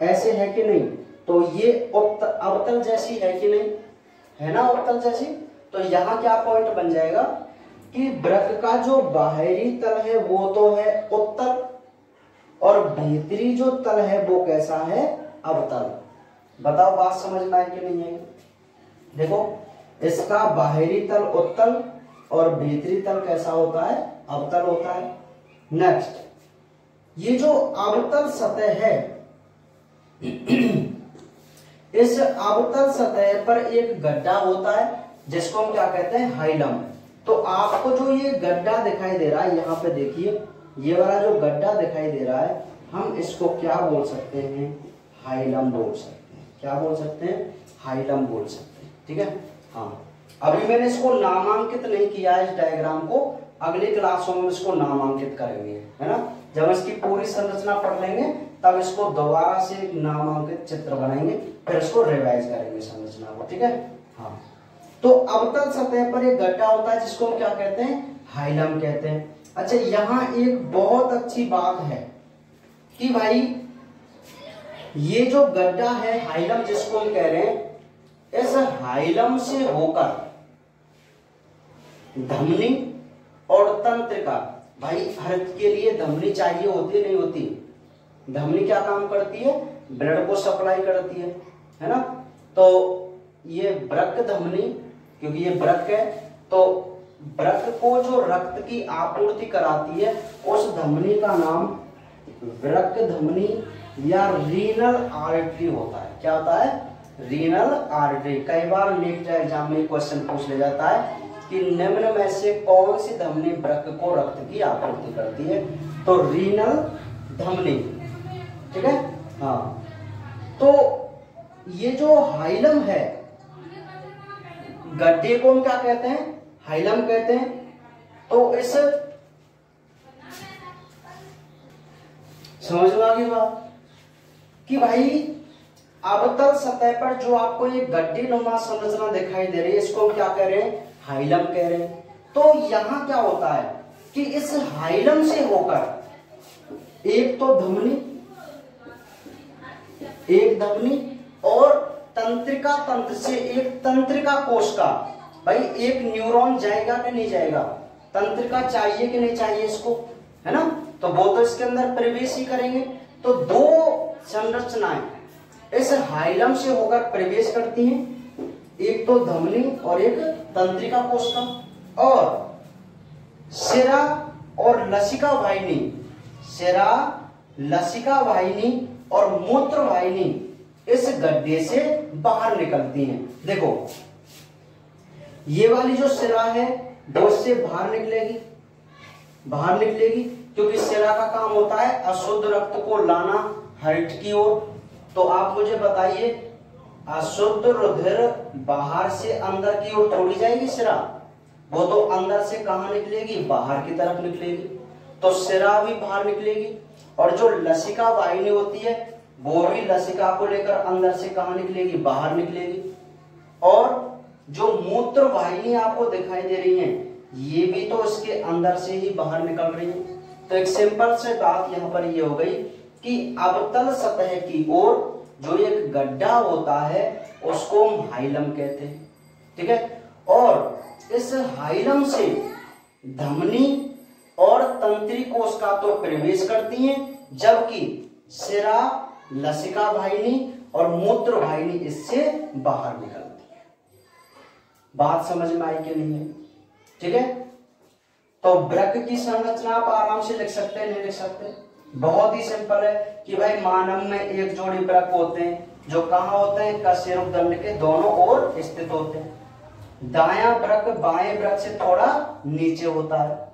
ऐसे है कि नहीं? तो ये अवतल जैसी है कि नहीं? है ना, अवतल जैसी। तो यहाँ क्या पॉइंट बन जाएगा कि वृक्क का जो बाहरी तल है वो तो है उत्तल, और भीतरी जो तल है वो कैसा है? अवतल। बताओ बात समझ में आई कि नहीं आई? देखो इसका बाहरी तल उत्तल और भीतरी तल कैसा होता है? अवतल होता है। नेक्स्ट, ये जो अवतल सतह है इस अवतल सतह पर एक गड्ढा होता है जिसको हम क्या कहते हैं? हाइलम। तो आपको जो ये गड्ढा दिखाई दे रहा है यहाँ पे देखिए, ये वाला जो गड्ढा दिखाई दे रहा है, हम इसको क्या बोल सकते हैं? हाइलम बोल सकते हैं। क्या बोल सकते हैं? हाइलम बोल सकते हैं, ठीक है? हाँ, अभी मैंने इसको नामांकित नहीं किया है इस डायग्राम को, अगली क्लासों में इसको नामांकित करेंगे, है ना? जब इसकी पूरी संरचना पढ़ लेंगे तब इसको दोबारा से नामांकित चित्र बनाएंगे, फिर इसको रिवाइज करेंगे संरचना को, ठीक है? हाँ, तो अवतल सतह पर एक गड्ढा होता है जिसको हम क्या कहते हैं, हाइलम कहते हैं। अच्छा, यहां एक बहुत अच्छी बात है कि भाई ये जो गड्ढा है हाइलम जिसको हम कह रहे हैं, इस हाइलम से होकर धमनी और तंत्रिका, भाई हर के लिए धमनी चाहिए होती है, नहीं होती? धमनी क्या काम करती है, ब्लड को सप्लाई करती है ना? तो ये वृक्क धमनी, क्योंकि ये वृक्क है, तो वृक्क को जो रक्त की आपूर्ति कराती है उस धमनी का नाम वृक्क धमनी या रीनल आर्टरी होता है। क्या होता है, रीनल आर्टरी। कई बार नेक्स्ट एग्जाम में क्वेश्चन पूछ ले जाता है कि निम्न में से कौन सी धमनी वृक्क को रक्त की आपूर्ति करती है, तो रीनल धमनी, ठीक है। हाँ, तो ये जो हाइलम है, गड्ढे को हम क्या कहते हैं, हाइलम कहते हैं। तो इस समझ में आ गई बात कि भाई अवतल सतह पर जो आपको ये गड्ढे नुमा संरचना दिखाई दे रही है, इसको हम क्या कह रहे हैं, हाइलम कह रहे हैं। तो यहां क्या होता है कि इस हाइलम से होकर एक तो धमनी, एक धमनी और तंत्रिका तंत्र से एक तंत्रिका कोश का, भाई एक न्यूरॉन जाएगा कि नहीं जाएगा, तंत्रिका चाहिए कि नहीं चाहिए इसको, है ना? तो वो तो इसके अंदर प्रवेश ही करेंगे। तो दो संरचनाएं इस हाइलम से होकर प्रवेश करती हैं, एक तो धमनी और एक तंत्रिका कोशिका। और शिरा और लसिका वाहिनी, शिरा, लसिका वाहिनी और मूत्र वाहिनी इस गड्ढे से बाहर निकलती हैं। देखो, ये वाली जो शिरा है वो इससे बाहर निकलेगी, बाहर निकलेगी, क्योंकि शिरा का काम होता है अशुद्ध रक्त को लाना हार्ट की ओर। तो आप मुझे बताइए, अशुद्ध रुधिर बाहर से अंदर की ओर थोड़ी जाएगी शिरा, वो तो अंदर से कहां निकलेगी, बाहर की तरफ निकलेगी। तो शिरा भी बाहर निकलेगी, और जो लसिका वाहिनी होती है वो भी लसिका को लेकर अंदर से कहां निकलेगी, बाहर निकलेगी। और जो मूत्र वाहिनी आपको दिखाई दे रही है, ये भी तो इसके अंदर से ही बाहर निकल रही है। तो एक सिंपल से बात यहाँ पर ये हो गई कि अवतल सतह की ओर जो एक गड्ढा होता है उसको हम हाइलम कहते हैं, ठीक है। और इस हाइलम से धमनी और तंत्री कोशिका तो प्रवेश करती हैं, जबकि शिरा, लसिका वाहिनी और मूत्र वाहिनी इससे बाहर निकलती है। बात समझ में आई कि नहीं है, ठीक है। तो वृक्क की संरचना आप आराम से लिख सकते हैं, नहीं लिख सकते? बहुत ही सिंपल है कि भाई मानव में एक जोड़ी वृक्क होते हैं जो कहाँ होते हैं, कशेरुकदंड के दोनों ओर स्थित होते हैं। दायां वृक्क बाएं वृक्क से थोड़ा नीचे होता है।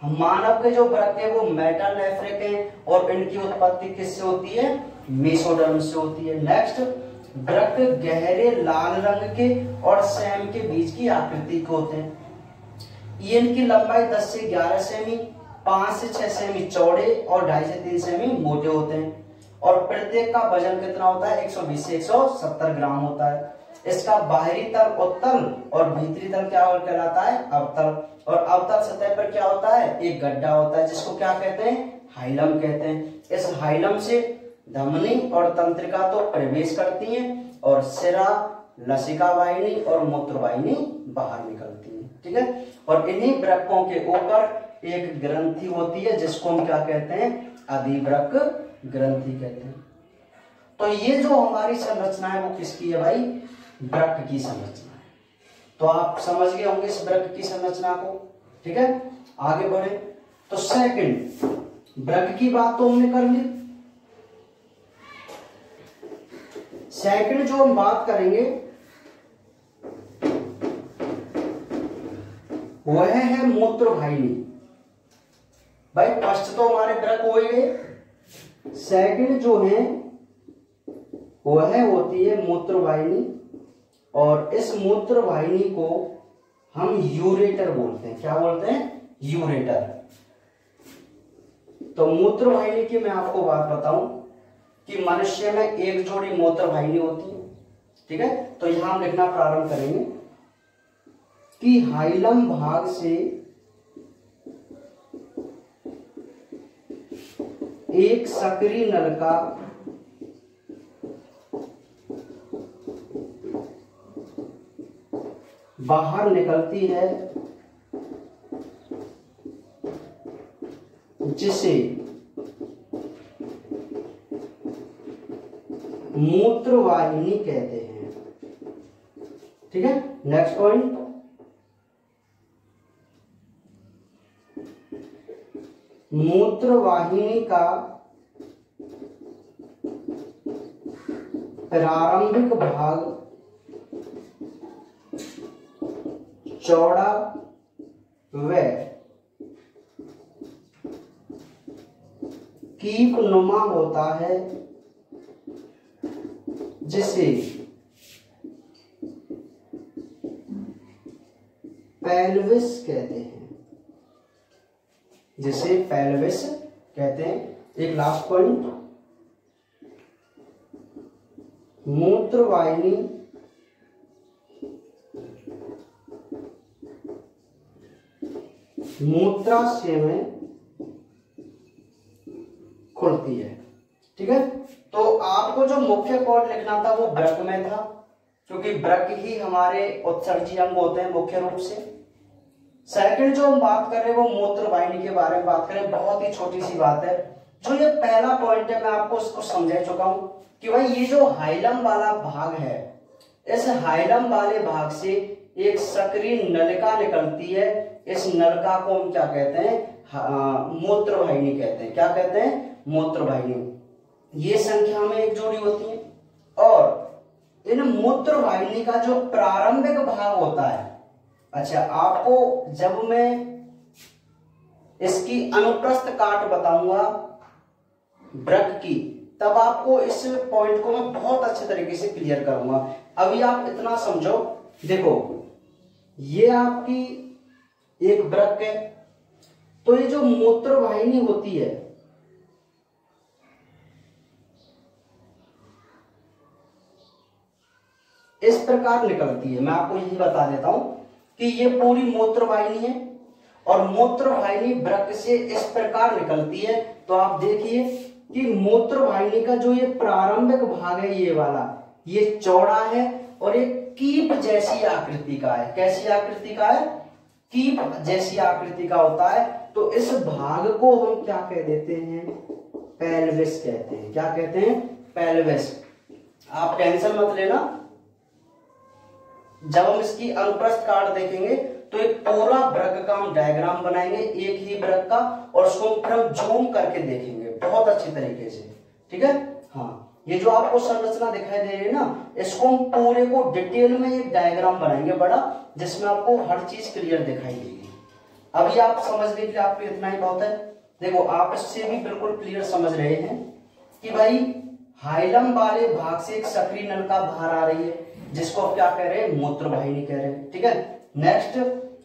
मानव के जो वृक्क है वो मेटानेफ्रिक हैं और इनकी उत्पत्ति किससे होती है, मेसोडर्म से होती है। नेक्स्ट, वृक्क गहरे लाल रंग के और सैम के बीच की आकृति के होते हैं। ये इनकी लंबाई 10 से 11 सेमी, 5 से 6 सेमी चौड़े और 2.5 से 3 सेमी मोटे होते हैं। और प्रत्येक का वजन कितना होता है, 120 से 170 ग्राम होता है। इसका बाहरी तल उत्तल और भीतरी तल क्या कहलाता है, अवतल। और अवतल सतह पर क्या होता है, एक गड्ढा होता है जिसको क्या कहते हैं, हाइलम कहते हैं। इस हाइलम से धमनी और तंत्रिका तो प्रवेश करती हैं और शिरा, लसिका वाहिनी और मूत्र वाहिनी बाहर निकलती है, ठीक है। और इन्हीं वृक्कों के ऊपर एक ग्रंथि होती है जिसको हम क्या कहते हैं, अधिवृक्क ग्रंथि कहते हैं। तो ये जो हमारी संरचना है वो किसकी है भाई, वृक्क की संरचना है। तो आप समझ गए होंगे इस वृक्क की संरचना को, ठीक है। आगे बढ़े तो सेकंड, वृक्क की बात तो हमने कर ली। सेकंड जो हम बात करेंगे वह है मूत्र वाहिनी। भाई फर्स्ट तो हमारे वृक्क हो गए, सेकंड जो है वह होती है मूत्र वाहिनी। और इस मूत्र वाहिनी को हम यूरेटर बोलते हैं। क्या बोलते हैं, यूरेटर। तो मूत्र वाहिनी की मैं आपको बात बताऊं कि मनुष्य में एक जोड़ी मूत्र वाहिनी होती है, ठीक है, तो यहां हम लिखना प्रारंभ करेंगे कि हाइलम भाग से एक सक्रिय नलिका बाहर निकलती है जिसे मूत्रवाहिनी कहते हैं। ठीक है, नेक्स्ट पॉइंट, मूत्रवाहिनी का प्रारंभिक भाग चौड़ा व कीपनुमा होता है जिसे पेल्विस कहते हैं, जिसे पेल्विस कहते हैं। एक लास्ट पॉइंट, मूत्रवाहिनी मूत्राशय में खुलती है। ठीक है, तो आपको जो मुख्य कोड लिखना था वो ब्रक में था, क्योंकि ब्रक ही हमारे उत्सर्जी अंग होते हैं मुख्य रूप से। सेकंड जो हम बात कर रहे हैं वो मूत्रवाहिनी के बारे में बात करें, बहुत ही छोटी सी बात है। जो ये पहला पॉइंट है मैं आपको इसको समझा चुका हूं कि भाई ये जो हाइलम वाला भाग है, इस हाइलम वाले भाग से एक सक्रिय नलिका निकलती है। इस नलिका को हम क्या कहते हैं? मूत्रवाहिनी कहते हैं। क्या कहते हैं? मूत्रवाहिनी। ये संख्या में एक जोड़ी होती है और इन मूत्रवाहिनी का जो प्रारंभिक भाग होता है, अच्छा आपको जब मैं इसकी अनुप्रस्थ काट बताऊंगा ब्रक की, तब आपको इस पॉइंट को मैं बहुत अच्छे तरीके से क्लियर करूंगा। अभी आप इतना समझो, देखो ये आपकी एक ब्रक है, तो ये जो मूत्रवाहिनी होती है इस प्रकार निकलती है। मैं आपको यही बता देता हूं कि ये पूरी मूत्रवाहिनी है और मूत्रवाहिनी ब्रक से इस प्रकार निकलती है। तो आप देखिए कि मूत्रवाहिनी का जो ये प्रारंभिक भाग है, ये वाला, ये चौड़ा है और एक कीप जैसी आकृति का है। कैसी आकृति का है? कीप जैसी आकृति का होता है। तो इस भाग को हम क्या कह देते हैं? पेल्विस कहते हैं। क्या कहते हैं? पेल्विस। आप टेंशन मत लेना, जब हम इसकी अनुप्रस्थ काट देखेंगे तो एक पूरा ब्रक का हम डायग्राम बनाएंगे, एक ही ब्रक का, और उसको फिर हम जूम करके देखेंगे बहुत अच्छी तरीके से। ठीक है, हाँ, ये जो आपको संरचना दिखाई दे रही है ना, इसको हम पूरे को डिटेल में एक डायग्राम बनाएंगे बड़ा, जिसमें आपको हर चीज क्लियर दिखाई देगी। अभी आप समझने के लिए आपको इतना ही बहुत है। देखो आप इससे भी बिल्कुल क्लियर समझ रहे हैं कि भाई हाइलम वाले भाग से एक सक्रिय नलिका बाहर आ रही है, जिसको आप क्या कह रहे हैं? मूत्रवाहिनी कह रहे हैं। ठीक है, नेक्स्ट,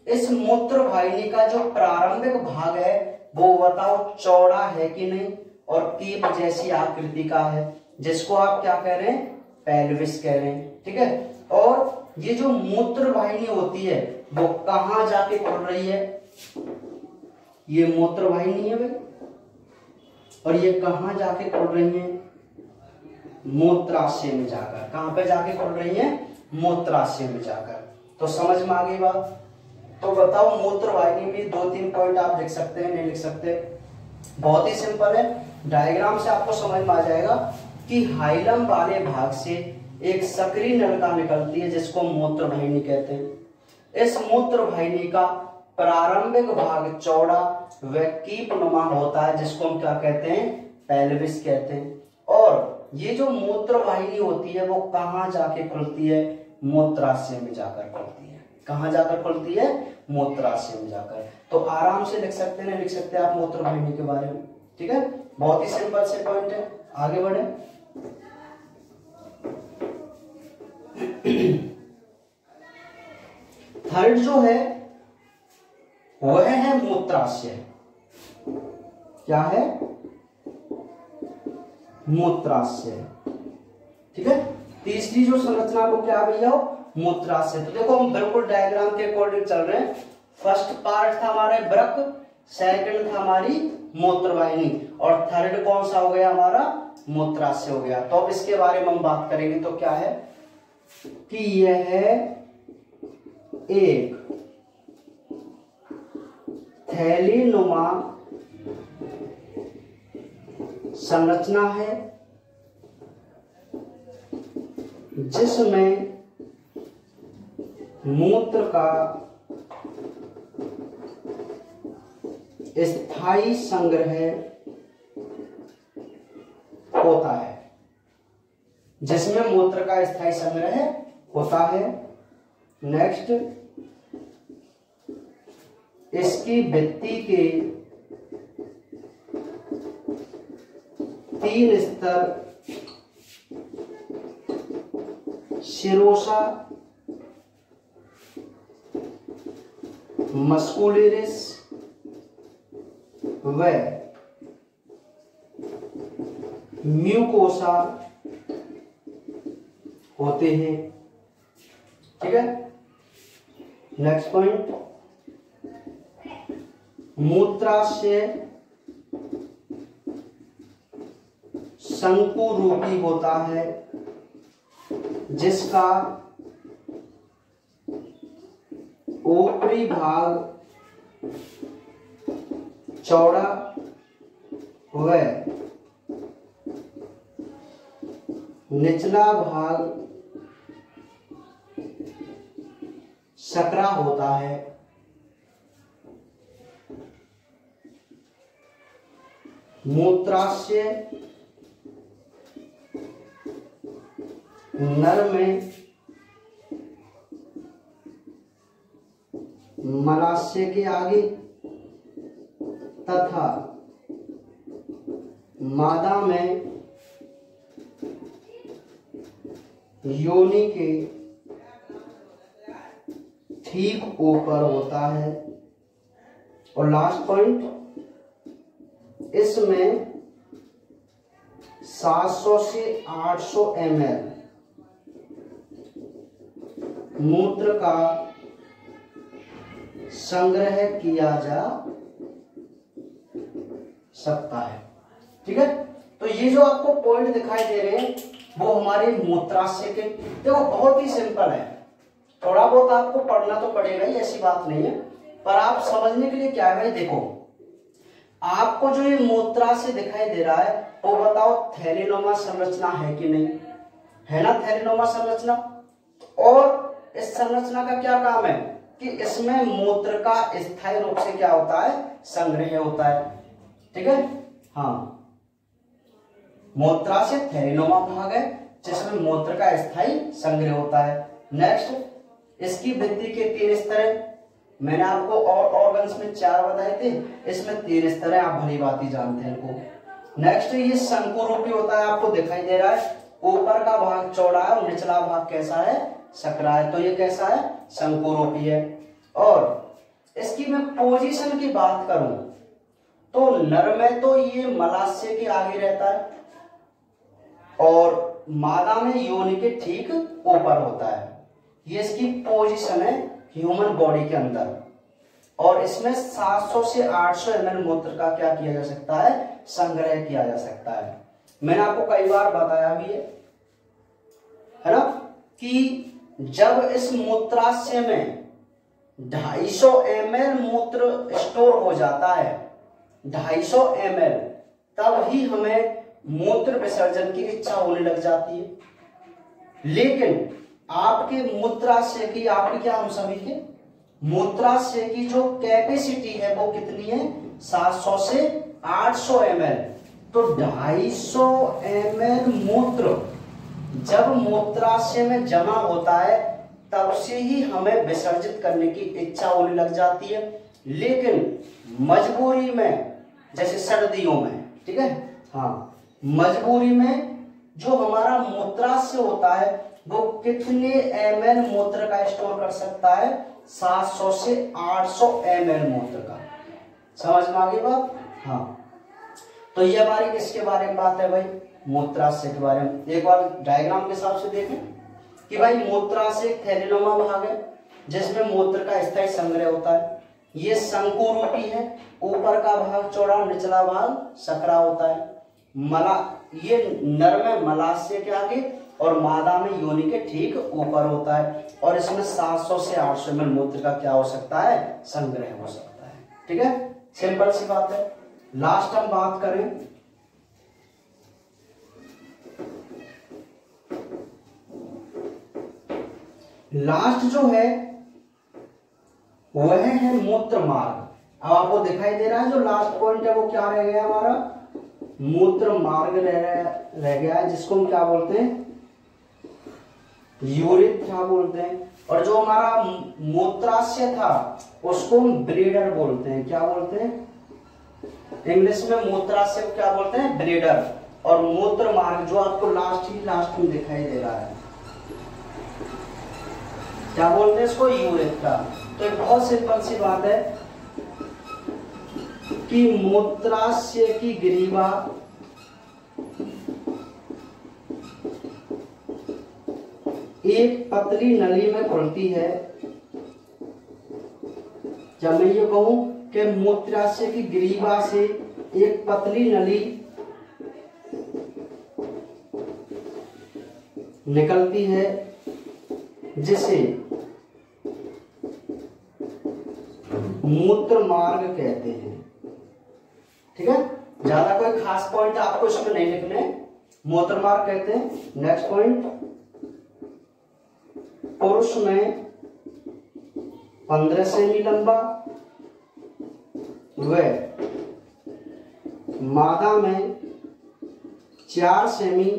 इस मूत्रवाहिनी का जो प्रारंभिक भाग है वो बताओ चौड़ा है कि नहीं, और कीप जैसी आकृति का है, जिसको आप क्या कह रहे हैं? पेल्विस कह रहे हैं। ठीक है, और ये जो मूत्रवाहिनी होती है वो कहां जाके खुल रही है? ये मूत्रवाहिनी है भाई, और ये कहां जाके खुल रही है? मूत्राशय में जाकर। कहां पे जाके खुल रही है? मूत्राशय में जाकर। तो समझ में आ गई बात? तो बताओ मूत्रवाहिनी में 2-3 पॉइंट आप लिख सकते हैं, नहीं लिख सकते? बहुत ही सिंपल है, डायग्राम से आपको समझ में आ जाएगा कि हाइलम वाले भाग से एक सक्रिय नलिका निकलती है, जिसको मूत्रवाहिनी कहते हैं। इस मूत्रवाहिनी का प्रारंभिक भाग चौड़ा व कीपनुमा होता है, जिसको हम क्या कहते हैं? पेल्विस कहते हैं। और ये जो मूत्रवाहिनी होती है वो कहां जाके खुलती है? मूत्राशय में जाकर खुलती है। कहां जाकर खुलती है? मूत्राशय में जाकर। तो आराम से लिख सकते हैं, लिख सकते हैं आप मूत्रवाहिनी के बारे में। ठीक है, बहुत ही सिंपल से पॉइंट है। आगे बढ़े। थर्ड जो है वह है मूत्राशय। क्या है? मूत्राशय। ठीक है, तीसरी जो संरचना को क्या भैया, मूत्राशय। तो देखो हम बिल्कुल डायग्राम के अकॉर्डिंग चल रहे हैं। फर्स्ट पार्ट था हमारे वृक्क, सेकंड था हमारी मूत्रवाहिनी, और थर्ड कौन सा हो गया हमारा, मूत्राशय हो गया। तो अब इसके बारे में हम बात करेंगे। तो क्या है कि यह एक थैलीनुमा संरचना है जिसमें मूत्र का स्थायी संग्रह होता है, जिसमें मूत्र का स्थायी संग्रह होता है। नेक्स्ट, इसकी भित्ति के 3 स्तर सिरोसा, मस्कुलरिस व म्यूकोसा होते हैं। ठीक है। नेक्स्ट पॉइंट, मूत्राशय शंकु रूपी होता है जिसका ऊपरी भाग चौड़ा व निचला भाग सकरा होता है। मूत्राशय नर में मलाशय के आगे तथा मादा में योनि के ठीक ऊपर होता है। और लास्ट पॉइंट, इसमें 700 से 800 ml मूत्र का संग्रह किया जा सकता है। ठीक है। तो ये जो आपको पॉइंट दिखाई दे रहे हैं वो हमारे मूत्राशय के, देखो बहुत ही सिंपल है। थोड़ा बहुत आपको पढ़ना तो पड़ेगा ही, ऐसी बात नहीं है, पर आप समझने के लिए क्या है भाई, देखो आपको जो ये मूत्राशय दिखाई दे रहा है वो बताओ थैलीनुमा संरचना है कि नहीं है ना, थैलीनुमा संरचना। और इस संरचना का क्या काम है कि इसमें मूत्र का स्थायी रूप से क्या होता है, संग्रह होता है। ठीक है। हाँ, मूत्राशय थैलीनुमा भाग है जिसमें मूत्र का स्थायी संग्रह होता है। नेक्स्ट, इसकी भित्ति के 3 स्तर हैं। मैंने आपको और ऑर्गन्स में 4 बताए थे, इसमें 3 स्तर हैं, आप भली बात ही जानते हैं इनको। नेक्स्ट, ये शंकु रूपी होता है, आपको दिखाई दे रहा है। ऊपर का भाग चौड़ा है और निचला भाग कैसा है, सकरा है। तो ये कैसा है, शंकु रूपी है। और इसकी मैं पोजीशन की बात करूं तो नर में तो ये मलाशय के आगे रहता है और मादा में योनि के ठीक ऊपर होता है। ये इसकी पोजीशन है ह्यूमन बॉडी के अंदर। और इसमें 700 से 800 ml मूत्र का क्या किया जा सकता है, संग्रह किया जा सकता है। मैंने आपको कई बार बताया भी है ना कि जब इस मूत्राशय में 250 ml मूत्र स्टोर हो जाता है, 250 ml, तब ही हमें मूत्र विसर्जन की इच्छा होने लग जाती है। लेकिन आपके मूत्राशय की, आपकी क्या, हम सभी के मूत्राशय की जो कैपेसिटी है वो कितनी है, 700 से 800 ml। तो 250 ml मूत्र जब मूत्राशय में जमा होता है तब से ही हमें विसर्जित करने की इच्छा होने लग जाती है। लेकिन मजबूरी में, जैसे सर्दियों में, ठीक है, हाँ, मजबूरी में जो हमारा मूत्राशय होता है वो कितने ml मूत्र का स्टोर कर सकता है, 700 से 800 ml मूत्र का। समझ में आ गई बात। हाँ, तो ये हमारी किसके बारे में बात है भाई, मूत्राशय के बारे में। एक बार डायग्राम के हिसाब से देखें कि भाई मूत्राशय थैलीनुमा भाग है जिसमें मूत्र का स्थायी संग्रह होता है। ये शंकु रूपी है, ऊपर का भाग चौड़ा, निचला भाग सकरा होता है। ये नर में मलाशय के आगे और मादा में योनि के ठीक ऊपर होता है और इसमें 700 से 800 ml मूत्र का क्या हो सकता है, संग्रह हो सकता है। ठीक है, सिंपल सी बात है। लास्ट हम बात करें लास्ट जो है वह है मूत्र मार्ग। अब आपको दिखाई दे रहा है जो लास्ट पॉइंट है वो क्या रह गया हमारा, मूत्र मार्ग रह गया है, जिसको हम क्या बोलते हैं, यूरेथ्रा बोलते हैं। और जो हमारा मूत्राशय था उसको हम ब्लेडर बोलते हैं। क्या बोलते हैं, इंग्लिश में मूत्राशय को क्या बोलते हैं, ब्लेडर। और मूत्र मार्ग जो आपको लास्ट में दिखाई दे रहा है क्या बोलते हैं इसको, यूरेथ्रा। तो एक बहुत सिंपल सी बात है कि मूत्राशय की ग्रीवा एक पतली नली में खुलती है। जब मैं ये कहूं कि मूत्राशय की ग्रीवा से एक पतली नली निकलती है जिसे मूत्र मार्ग कहते हैं। ठीक है, ज्यादा कोई खास पॉइंट आपको इसमें नहीं लिखने, मूत्र मार्ग कहते हैं। नेक्स्ट पॉइंट, पुरुष में 15 सेमी लंबा व मादा में 4 सेमी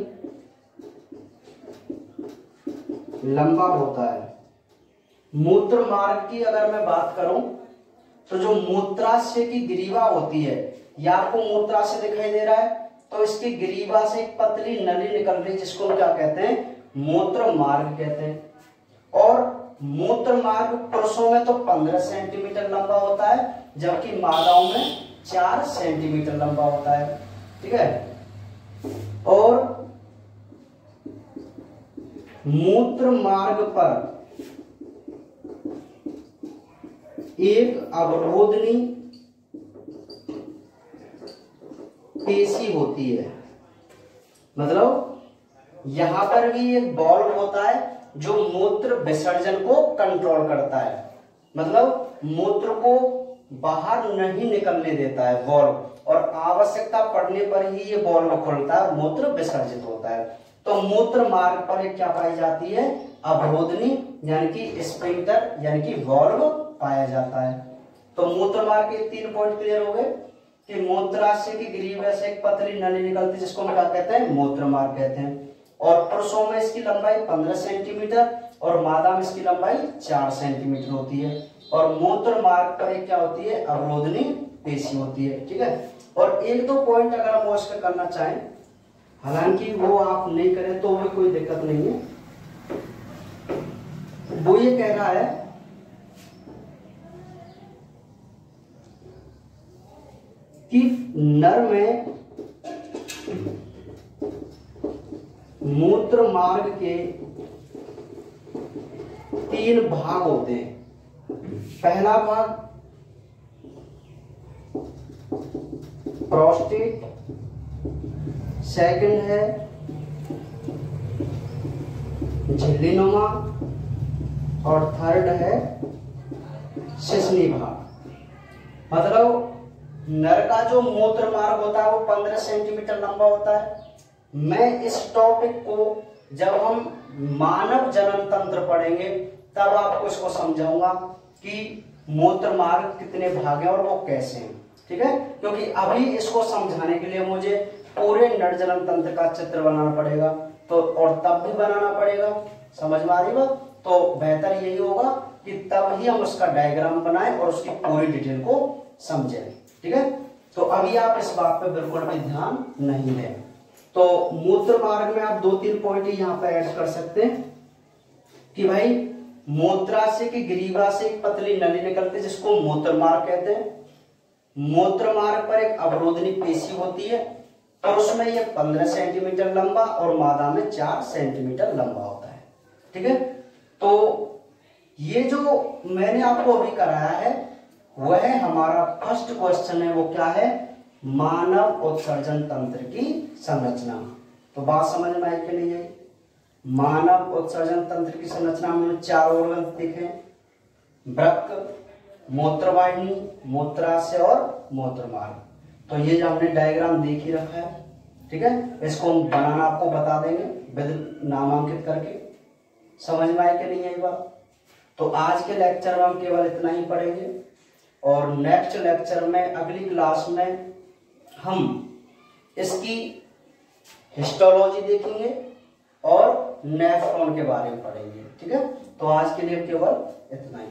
लंबा होता है। मूत्र मार्ग की अगर मैं बात करूं तो जो मूत्राशय की ग्रीवा होती है, या आपको मूत्राशय दिखाई दे रहा है, तो इसकी ग्रीवा से एक पतली नली निकल रही है जिसको क्या कहते हैं, मूत्र मार्ग कहते हैं। और मूत्र मार्ग पुरुषों में तो 15 सेंटीमीटर लंबा होता है जबकि मादाओं में 4 सेंटीमीटर लंबा होता है। ठीक है, और मूत्र मार्ग पर एक अवरोधनी पेशी होती है। मतलब यहां पर भी एक बॉल्व होता है जो मूत्र विसर्जन को कंट्रोल करता है। मतलब मूत्र को बाहर नहीं निकलने देता है वॉल्व, और आवश्यकता पड़ने पर ही ये वॉल्व खुलता है, मूत्र विसर्जित होता है। तो मूत्र मार्ग पर एक क्या पाई जाती है, अवरोधनी यानी कि स्फिंक्टर यानी कि वॉल्व पाया जाता है। तो मूत्र मार्ग के 3 पॉइंट क्लियर हो गए कि मूत्राशय की ग्रीवा से एक पतली नली निकलती है जिसको हम क्या कहते हैं, मूत्र मार्ग कहते हैं। और पुरुषों में इसकी लंबाई 15 सेंटीमीटर और मादा में इसकी लंबाई 4 सेंटीमीटर होती है। और मूत्र मार्ग पर एक क्या होती है, अवरोधनी पेशी होती है। ठीक है, और 1-2 पॉइंट अगर हम उस पर करना चाहें, हालांकि वो आप नहीं करें तो भी कोई दिक्कत नहीं है। वो ये कह रहा है कि नर में मूत्र मार्ग के 3 भाग होते हैं। पहला भाग प्रोस्टेट, सेकंड है झिल्लीनुमा और थर्ड है शिश्नी भाग। मतलब नर का जो मूत्र मार्ग होता है वो 15 सेंटीमीटर लंबा होता है। मैं इस टॉपिक को जब हम मानव जनन तंत्र पढ़ेंगे तब आपको इसको समझाऊंगा कि मूत्र मार्ग कितने भाग हैं और वो कैसे हैं। ठीक है, क्योंकि अभी इसको समझाने के लिए मुझे पूरे नर जनन तंत्र का चित्र बनाना पड़ेगा, तो और तब भी बनाना पड़ेगा। समझ में आ रही बात? तो बेहतर यही होगा कि तब ही हम उसका डायग्राम बनाएं और उसकी पूरी डिटेल को समझें। ठीक है, तो अभी आप इस बात पे बिल्कुल भी ध्यान नहीं है। तो मूत्र मार्ग में आप 2-3 पॉइंट यहाँ पे ऐड कर सकते हैं कि भाई मूत्राशय की ग्रीवा से एक पतली नली निकलती है जिसको मूत्र मार्ग कहते हैं। मूत्र मार्ग पर एक अवरोधनी पेशी होती है और उसमें ये 15 सेंटीमीटर लंबा और मादा में 4 सेंटीमीटर लंबा होता है। ठीक है, तो ये जो मैंने आपको अभी कराया है वह हमारा फर्स्ट क्वेश्चन है। वो क्या है? मानव उत्सर्जन तंत्र की संरचना। तो बात समझ में आई कि नहीं आई? मानव उत्सर्जन तंत्र की संरचना में 4 ऑर्गन देखे, वृक्क, मूत्रवाहिनी, मूत्राशय और मूत्रमार्ग। तो ये जो हमने डायग्राम देख ही रखा है, ठीक है, इसको हम बनाना आपको बता देंगे विद नामांकित करके। समझ में आई कि नहीं आई बात? तो आज के लेक्चर में हम केवल इतना ही पढ़ेंगे और नेक्स्ट लेक्चर में अगली क्लास में हम इसकी हिस्टोलॉजी देखेंगे और नेफ्रॉन के बारे में पढ़ेंगे। ठीक है, तो आज के लिए केवल इतना ही।